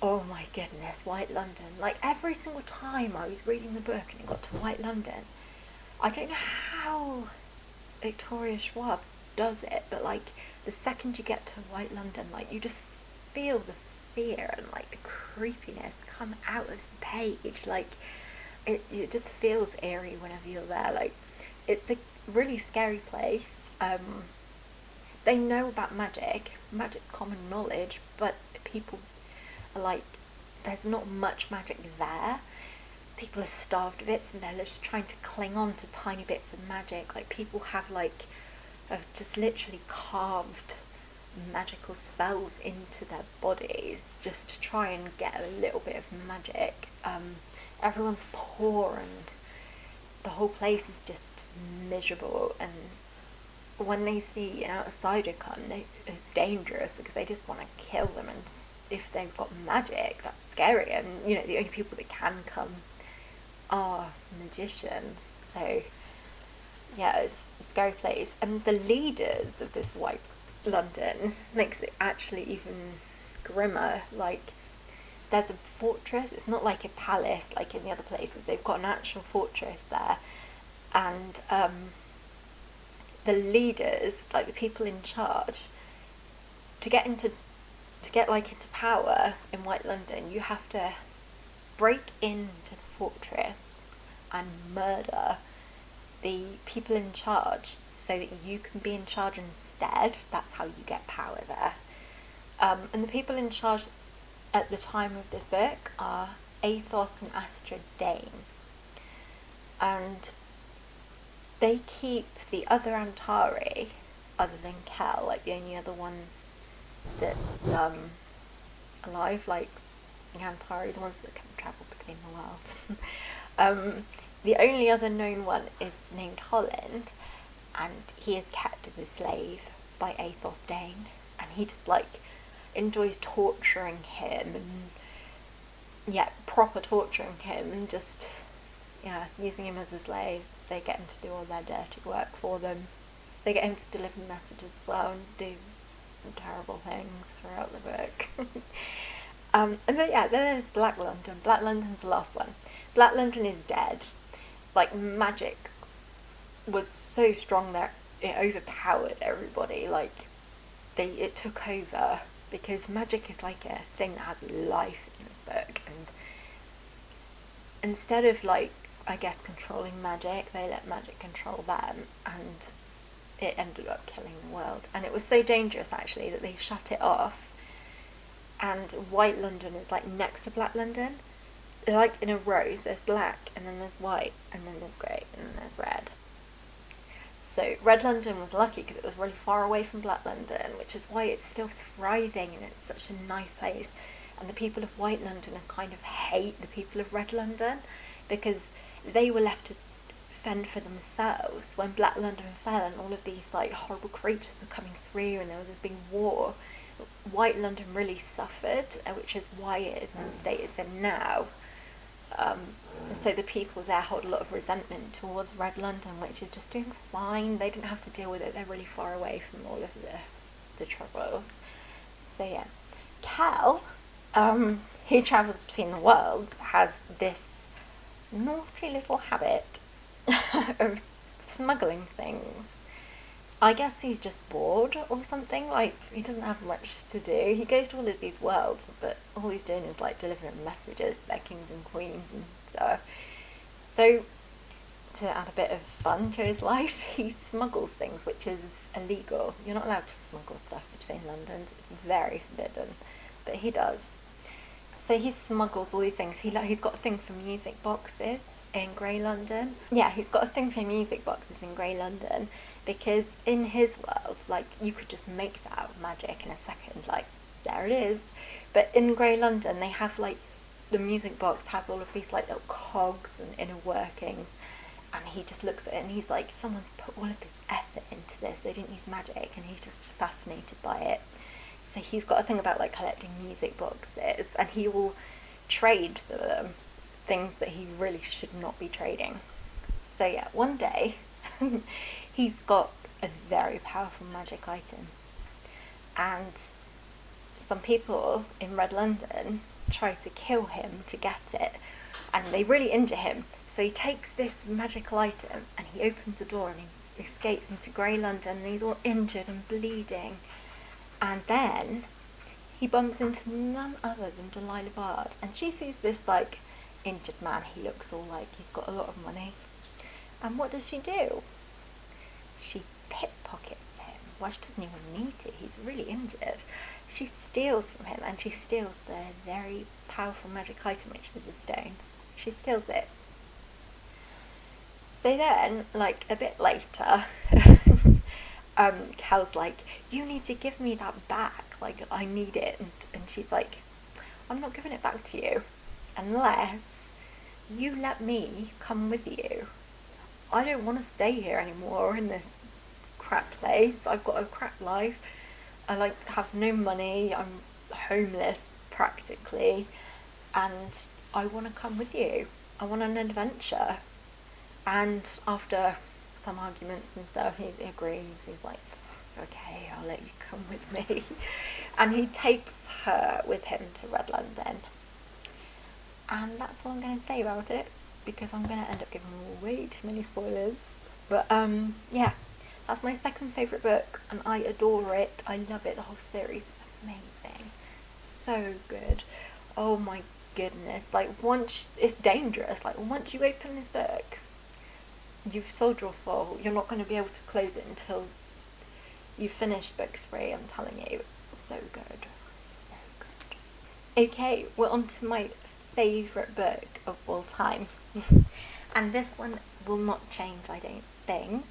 Oh my goodness, White London. Like, every single time I was reading the book and it got to White London, I don't know how V.E.Schwab does it, but the second you get to White London, you just feel the fear and the creepiness come out of the page. It just feels eerie whenever you're there. It's a really scary place. They know about magic's common knowledge, but people are there's not much magic there. People are starved of it, and they're just trying to cling on to tiny bits of magic. People have have just literally carved magical spells into their bodies just to try and get a little bit of magic. Everyone's poor, and the whole place is just miserable, and when they see an outsider come, it's dangerous because they just want to kill them, and if they've got magic, that's scary, and the only people that can come are magicians. So yeah, it's a scary place, and the leaders of this White London makes it actually even grimmer. There's a fortress. It's not like a palace like in the other places. They've got an actual fortress there, and the leaders, the people in charge, to get into power in White London, you have to break into the fortress and murder the people in charge so that you can be in charge instead. That's how you get power there. And the people in charge at the time of this book are Athos and Astrid Dane. And they keep the other Antari, other than Kel, the only other one that's alive, the Antari, the ones that can travel between the worlds. The only other known one is named Holland, and he is kept as a slave by Athos Dane, and he just enjoys torturing him, and proper torturing him, and just using him as a slave. They get him to do all their dirty work for them. They get him to deliver messages as well and do terrible things throughout the book. And then there's Black London. Black London's the last one. Black London is dead. Magic was so strong that it overpowered everybody. It took over, because magic is a thing that has life in this book, and instead of controlling magic, they let magic control them, and it ended up killing the world. And it was so dangerous actually that they shut it off, and White London is next to Black London. They're in a row, so there's black, and then there's white, and then there's grey, and then there's red. So Red London was lucky because it was really far away from Black London, which is why it's still thriving and it's such a nice place. And the people of White London kind of hate the people of Red London because they were left to fend for themselves when Black London fell and all of these horrible creatures were coming through and there was this big war. White London really suffered, which is why it is in the state it's in now. So the people there hold a lot of resentment towards Red London, which is just doing fine. They didn't have to deal with it. They're really far away from all of the troubles. So yeah, Cal, who travels between the worlds, has this naughty little habit of smuggling things. I guess he's just bored or something. He doesn't have much to do. He goes to all of these worlds, but all he's doing is delivering messages to their kings and queens and stuff. So to add a bit of fun to his life, he smuggles things, which is illegal. You're not allowed to smuggle stuff between Londons. It's very forbidden, but he does. So he smuggles all these things. He's got a thing for music boxes in Grey London. Yeah, he's got a thing for music boxes in Grey London. Because in his world, you could just make that out of magic in a second. They're there it is. But in Grey London, they have like, the music box has all of these like little cogs and inner workings, and he just looks at it and he's like, someone's put all of this effort into this, they didn't use magic, and he's just fascinated by it. So he's got a thing about like collecting music boxes, and he will trade them things that he really should not be trading. So yeah, one day he's got a very powerful magic item, and some people in Red London try to kill him to get it, and they really injure him. So he takes this magical item and he opens a door and he escapes into Grey London, and he's all injured and bleeding. And then he bumps into none other than Delilah Bard, and she sees this like injured man. He looks all like he's got a lot of money, and what does she do? She pickpockets him. Well, she doesn't even need to, he's really injured. She steals from him, and she steals the very powerful magic item, which was a stone. She steals it. So then, like a bit later, Cal's like, you need to give me that back, like I need it, and she's like, I'm not giving it back to you unless you let me come with you. I don't want to stay here anymore in this crap place. I've got a crap life. I like have no money. I'm homeless practically, and I want to come with you. I want an adventure. And after some arguments and stuff, he agrees. He's like, okay, I'll let you come with me. And he takes her with him to Red London. And that's all I'm going to say about it, because I'm going to end up giving way too many spoilers. But yeah, that's my second favourite book, and I adore it. I love it. The whole series is amazing. So good. Oh my goodness. Like, once, it's dangerous. Like, once you open this book, you've sold your soul. You're not going to be able to close it until you finish book 3, I'm telling you. It's so good. So good. Okay, we're on to my favourite book of all time. And this one will not change, I don't think.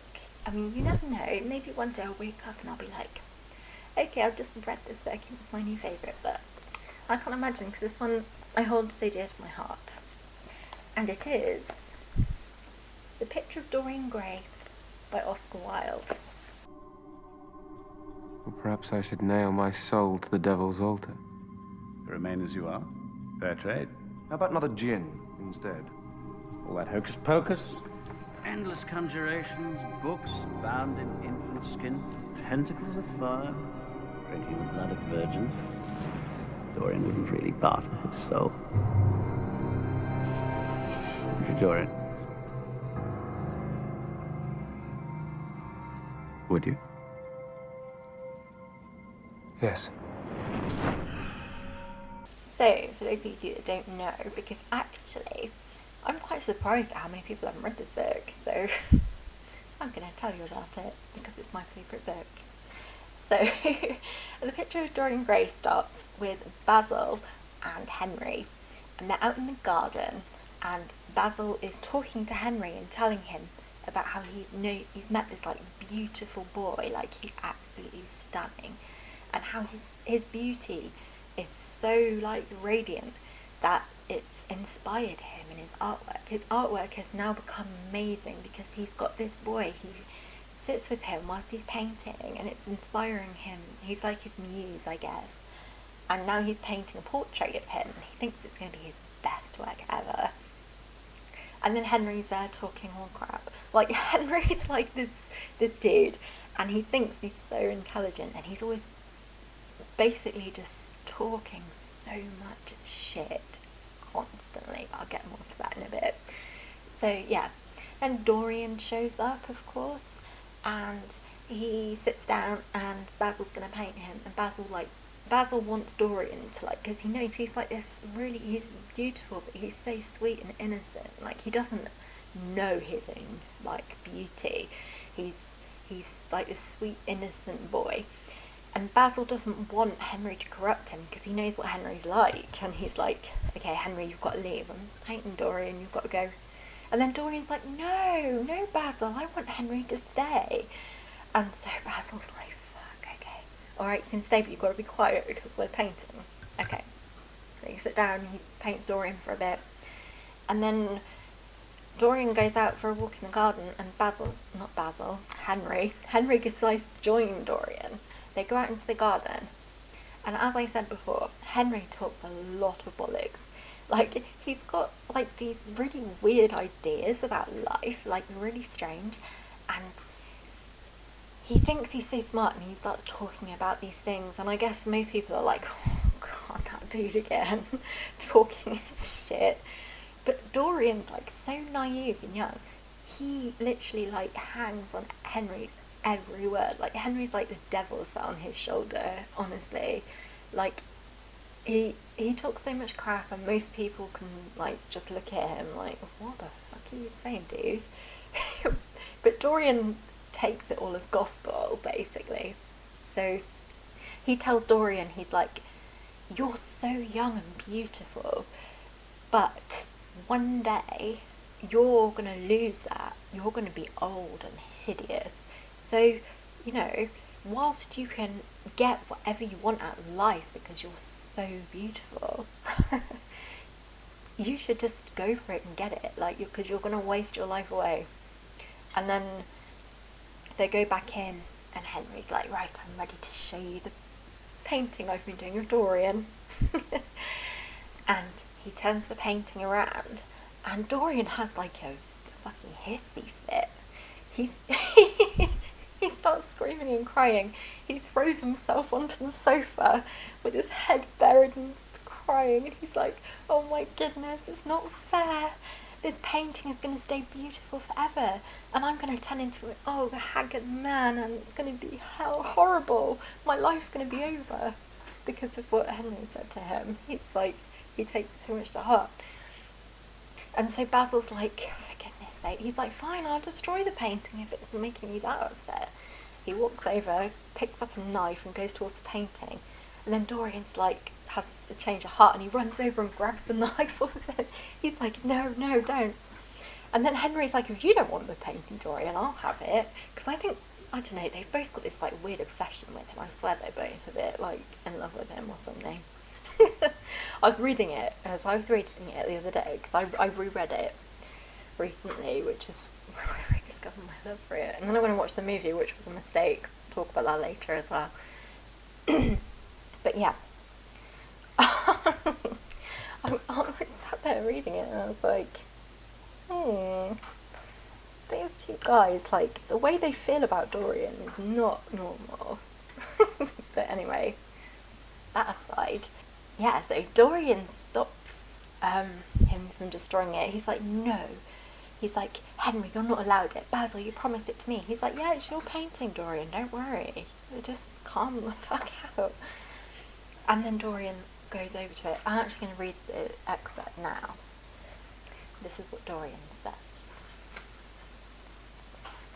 I mean, you never know. Maybe one day I'll wake up and I'll be like, okay, I've just read this book and it's my new favourite. But I can't imagine, because this one I hold so dear to my heart. And it is The Picture of Dorian Gray by Oscar Wilde. Well, perhaps I should nail my soul to the devil's altar. Remain as you are. Fair trade. How about another gin instead? All that hocus pocus, endless conjurations, books bound in infant skin, tentacles of fire, drinking the blood of virgins. Dorian wouldn't really barter his soul. Would you, Dorian? Would you? Yes. So, for those of you that don't know, because actually, I'm quite surprised at how many people haven't read this book, so I'm going to tell you about it, because it's my favourite book. So, The Picture of Dorian Gray starts with Basil and Henry, and they're out in the garden, and Basil is talking to Henry and telling him about how he's met this like beautiful boy, like he's absolutely stunning, and how his beauty is so like radiant that it's inspired him in his artwork. His artwork has now become amazing because he's got this boy. He sits with him whilst he's painting, and it's inspiring him. He's like his muse, I guess. And now he's painting a portrait of him. He thinks it's going to be his best work ever. And then Henry's there talking all crap. Like, Henry's like this dude, and he thinks he's so intelligent, and he's always basically just talking so much shit constantly. I'll get more to that in a bit. So yeah, then Dorian shows up, of course, and he sits down, and Basil's gonna paint him, and Basil wants Dorian to like, because he knows he's like this really, he's beautiful, but he's so sweet and innocent. Like, he doesn't know his own like beauty. He's like this sweet innocent boy. And Basil doesn't want Henry to corrupt him because he knows what Henry's like. And he's like, okay, Henry, you've got to leave. I'm painting Dorian, you've got to go. And then Dorian's like, no, Basil, I want Henry to stay. And so Basil's like, fuck, okay, Alright, you can stay, but you've got to be quiet because we're painting. Okay. So you sit down, he paints Dorian for a bit, and then Dorian goes out for a walk in the garden, and Henry decides to join Dorian. They go out into the garden, and as I said before, Henry talks a lot of bollocks. Like, he's got, like, these really weird ideas about life, like, really strange, and he thinks he's so smart, and he starts talking about these things, and I guess most people are like, oh god, that dude again, talking shit. But Dorian's, like, so naive and young. He literally, like, hangs on Henry's every word. Like, Henry's like the devil sat on his shoulder, honestly. Like, he talks so much crap, and most people can, like, just look at him like, what the fuck are you saying, dude? But Dorian takes it all as gospel, basically. So he tells Dorian, he's like, you're so young and beautiful, but one day you're going to lose that. You're going to be old and hideous. So, you know, whilst you can get whatever you want out of life because you're so beautiful, you should just go for it and get it, like, because you're going to waste your life away. And then they go back in, and Henry's like, right, I'm ready to show you the painting I've been doing of Dorian. And he turns the painting around, and Dorian has like a fucking hissy fit. He starts screaming and crying. He throws himself onto the sofa with his head buried and crying, and he's like, oh my goodness, it's not fair. This painting is going to stay beautiful forever, and I'm going to turn into an old, haggard man, and it's going to be horrible. My life's going to be over because of what Henry said to him. It's like, he takes it so much to heart. And so Basil's like, for goodness sake, he's like, fine, I'll destroy the painting if it's making you that upset. He walks over, picks up a knife, and goes towards the painting. And then Dorian's like, has a change of heart, and he runs over and grabs the knife off of it. He's like, no, don't. And then Henry's like, if you don't want the painting, Dorian, I'll have it. Because I think, I don't know, they've both got this like weird obsession with him. I swear they're both a bit like in love with him or something. I was reading it the other day, because I reread it recently, which is where I rediscovered my love for it. And then I went and watched the movie, which was a mistake. I'll talk about that later as well. But yeah. I sat there reading it, and I was like, these two guys, like, the way they feel about Dorian is not normal. But anyway, that aside, yeah, so Dorian stops him from destroying it. He's like, no. He's like, Henry, you're not allowed it. Basil, you promised it to me. He's like, yeah, it's your painting, Dorian, don't worry. Just calm the fuck out. And then Dorian goes over to it. I'm actually going to read the excerpt now. This is what Dorian says.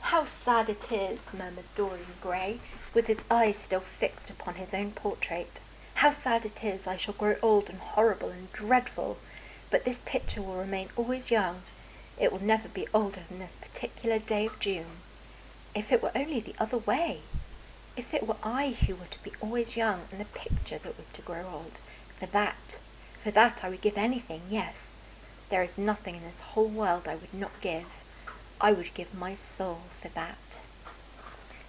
How sad it is, murmured Dorian Gray, with his eyes still fixed upon his own portrait. How sad it is I shall grow old and horrible and dreadful, but this picture will remain always young. It will never be older than this particular day of June. If it were only the other way! If it were I who were to be always young, and the picture that was to grow old. For that I would give anything, yes. There is nothing in this whole world I would not give. I would give my soul for that.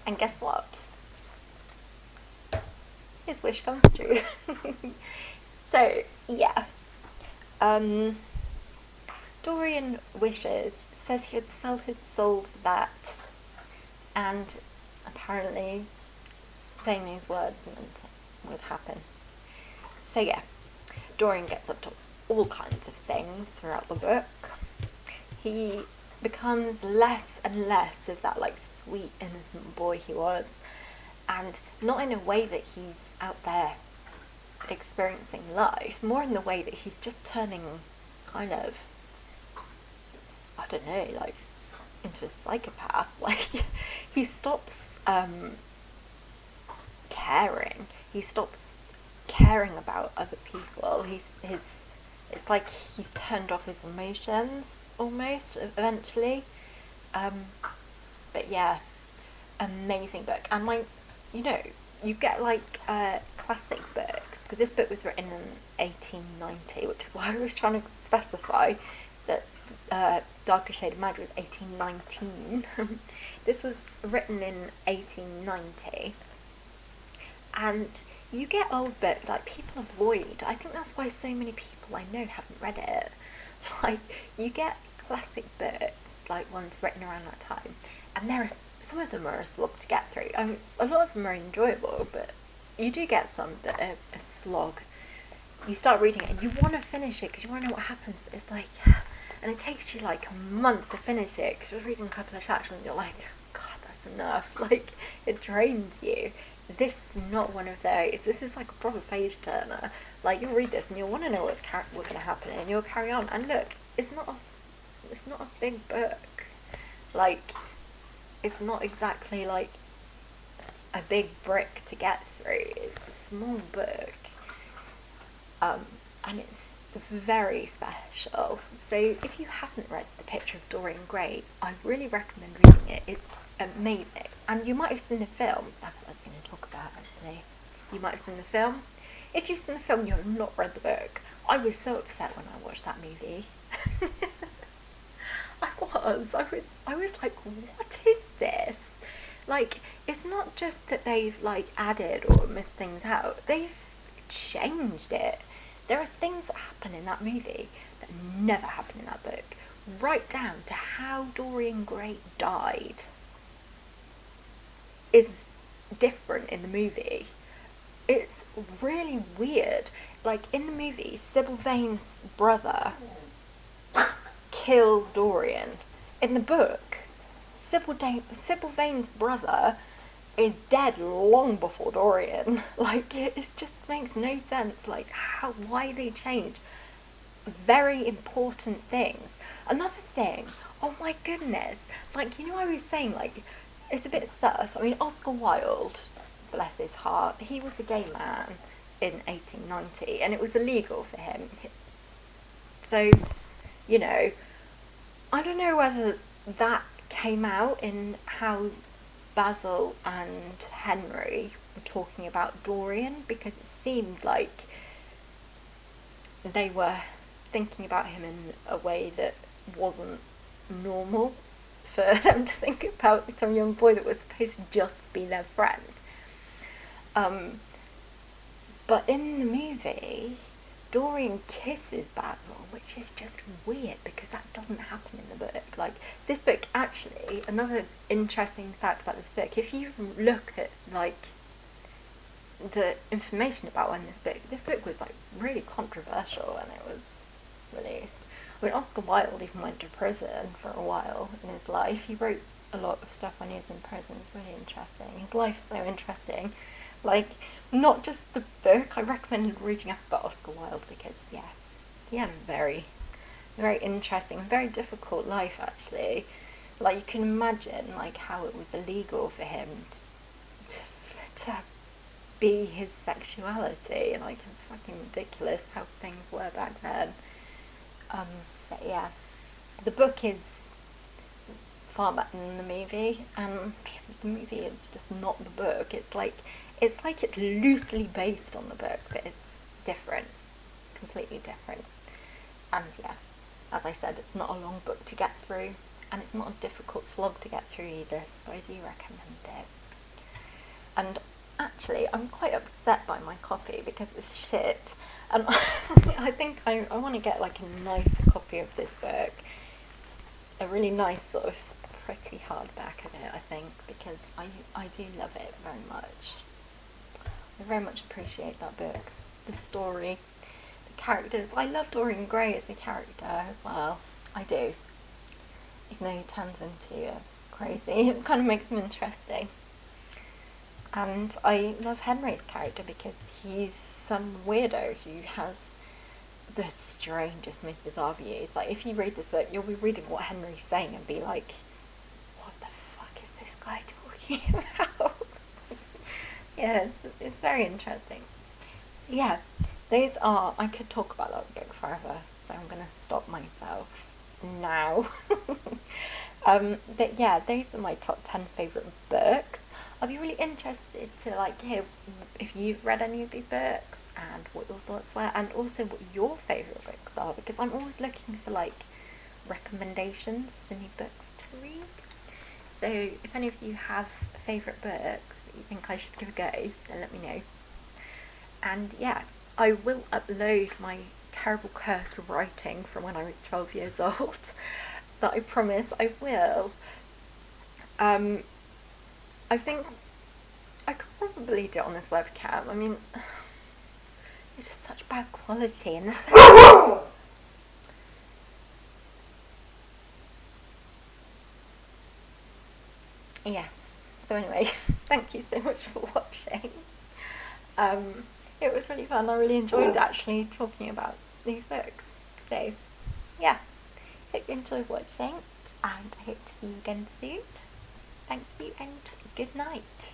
And guess what? His wish comes true. So, yeah. Dorian says he would sell his soul for that. And apparently, saying these words meant it would happen. So yeah, Dorian gets up to all kinds of things throughout the book. He becomes less and less of that like sweet, innocent boy he was, and not in a way that he's out there experiencing life, more in the way that he's just turning kind of, I don't know, like into a psychopath. Like, he stops caring. He stops caring about other people. It's like he's turned off his emotions almost eventually. But yeah, amazing book. And like, you know, you get like classic books, because this book was written in 1890, which is why I was trying to specify that Darker Shade of Mad was 1819. This was written in 1890, and you get old books like people avoid. I think that's why so many people I know haven't read it. Like, you get classic books, like ones written around that time, and some of them are a slog to get through. I mean, a lot of them are enjoyable, but you do get some that are a slog. You start reading it and you want to finish it because you want to know what happens, but it's like, and it takes you like a month to finish it because you're reading a couple of chapters and you're like, God, that's enough. Like, it drains you. This is not one of those. This is like a proper page turner. Like, you'll read this and you'll want to know what's going to happen, and you'll carry on. And look, it's not a big book. Like, it's not exactly like a big brick to get through. It's a small book, and it's very special. So if you haven't read The Picture of Dorian Gray, I really recommend reading it. It's amazing. And you might have seen the film. That's what I was going to talk about, actually. You might have seen the film. If you've seen the film, you have not read the book. I was so upset when I watched that movie. I was like, what is this? Like, it's not just that they've like added or missed things out. They've changed it. There are things that happen in that movie that never happened in that book. Right down to how Dorian Gray died is different in the movie. It's really weird. Like, in the movie, Sybil Vane's brother kills Dorian. In the book, Sybil Vane's brother is dead long before Dorian. Like, it just makes no sense. Like, why they change very important things. Another thing, oh my goodness, like, you know, I was saying, like, it's a bit sus. I mean, Oscar Wilde, bless his heart, he was a gay man in 1890, and it was illegal for him. So, you know, I don't know whether that came out in how Basil and Henry were talking about Dorian, because it seemed like they were thinking about him in a way that wasn't normal for them to think about some young boy that was supposed to just be their friend. But in the movie, Dorian kisses Basil, which is just weird because that doesn't happen in the book. Like, this book, actually, another interesting fact about this book, if you look at, like, the information about when this book was, like, really controversial when it was released. I mean, Oscar Wilde even went to prison for a while in his life. He wrote a lot of stuff when he was in prison. It's really interesting. His life's so interesting. Like, not just the book. I recommend reading up about Oscar Wilde because, yeah, he had a very, very interesting, very difficult life, actually. Like, you can imagine, like, how it was illegal for him to be his sexuality. Like, it's fucking ridiculous how things were back then. But yeah, the book is far better than the movie, and the movie is just not the book. It's like it's loosely based on the book, but it's different, completely different. And yeah, as I said, it's not a long book to get through, and it's not a difficult slog to get through either, so I do recommend it. And actually, I'm quite upset by my copy because it's shit, and I think I want to get like a nicer copy of this book, a really nice sort of pretty hardback of it, I think, because I do love it very much. I very much appreciate that book, the story, the characters. I love Dorian Gray as a character as well. I do. Even though he turns into crazy, it kind of makes him interesting. And I love Henry's character because he's some weirdo who has the strangest, most bizarre views. Like, if you read this book, you'll be reading what Henry's saying and be like, what the fuck is this guy talking about? Yeah, it's very interesting. Yeah, those are, I could talk about that book forever, so I'm going to stop myself now. But yeah, those are my top 10 favourite books. I'll be really interested to like hear if you've read any of these books and what your thoughts were, and also what your favourite books are, because I'm always looking for like recommendations for new books to read. So if any of you have favourite books that you think I should give a go, then let me know. And yeah, I will upload my terrible cursed writing from when I was 12 years old. That I promise I will. I think I could probably do it on this webcam. I mean, it's just such bad quality and the sound. Yes. So anyway, thank you so much for watching. It was really fun. I really enjoyed actually talking about these books. So yeah, hope you enjoyed watching, and I hope to see you again soon. Thank you and good night.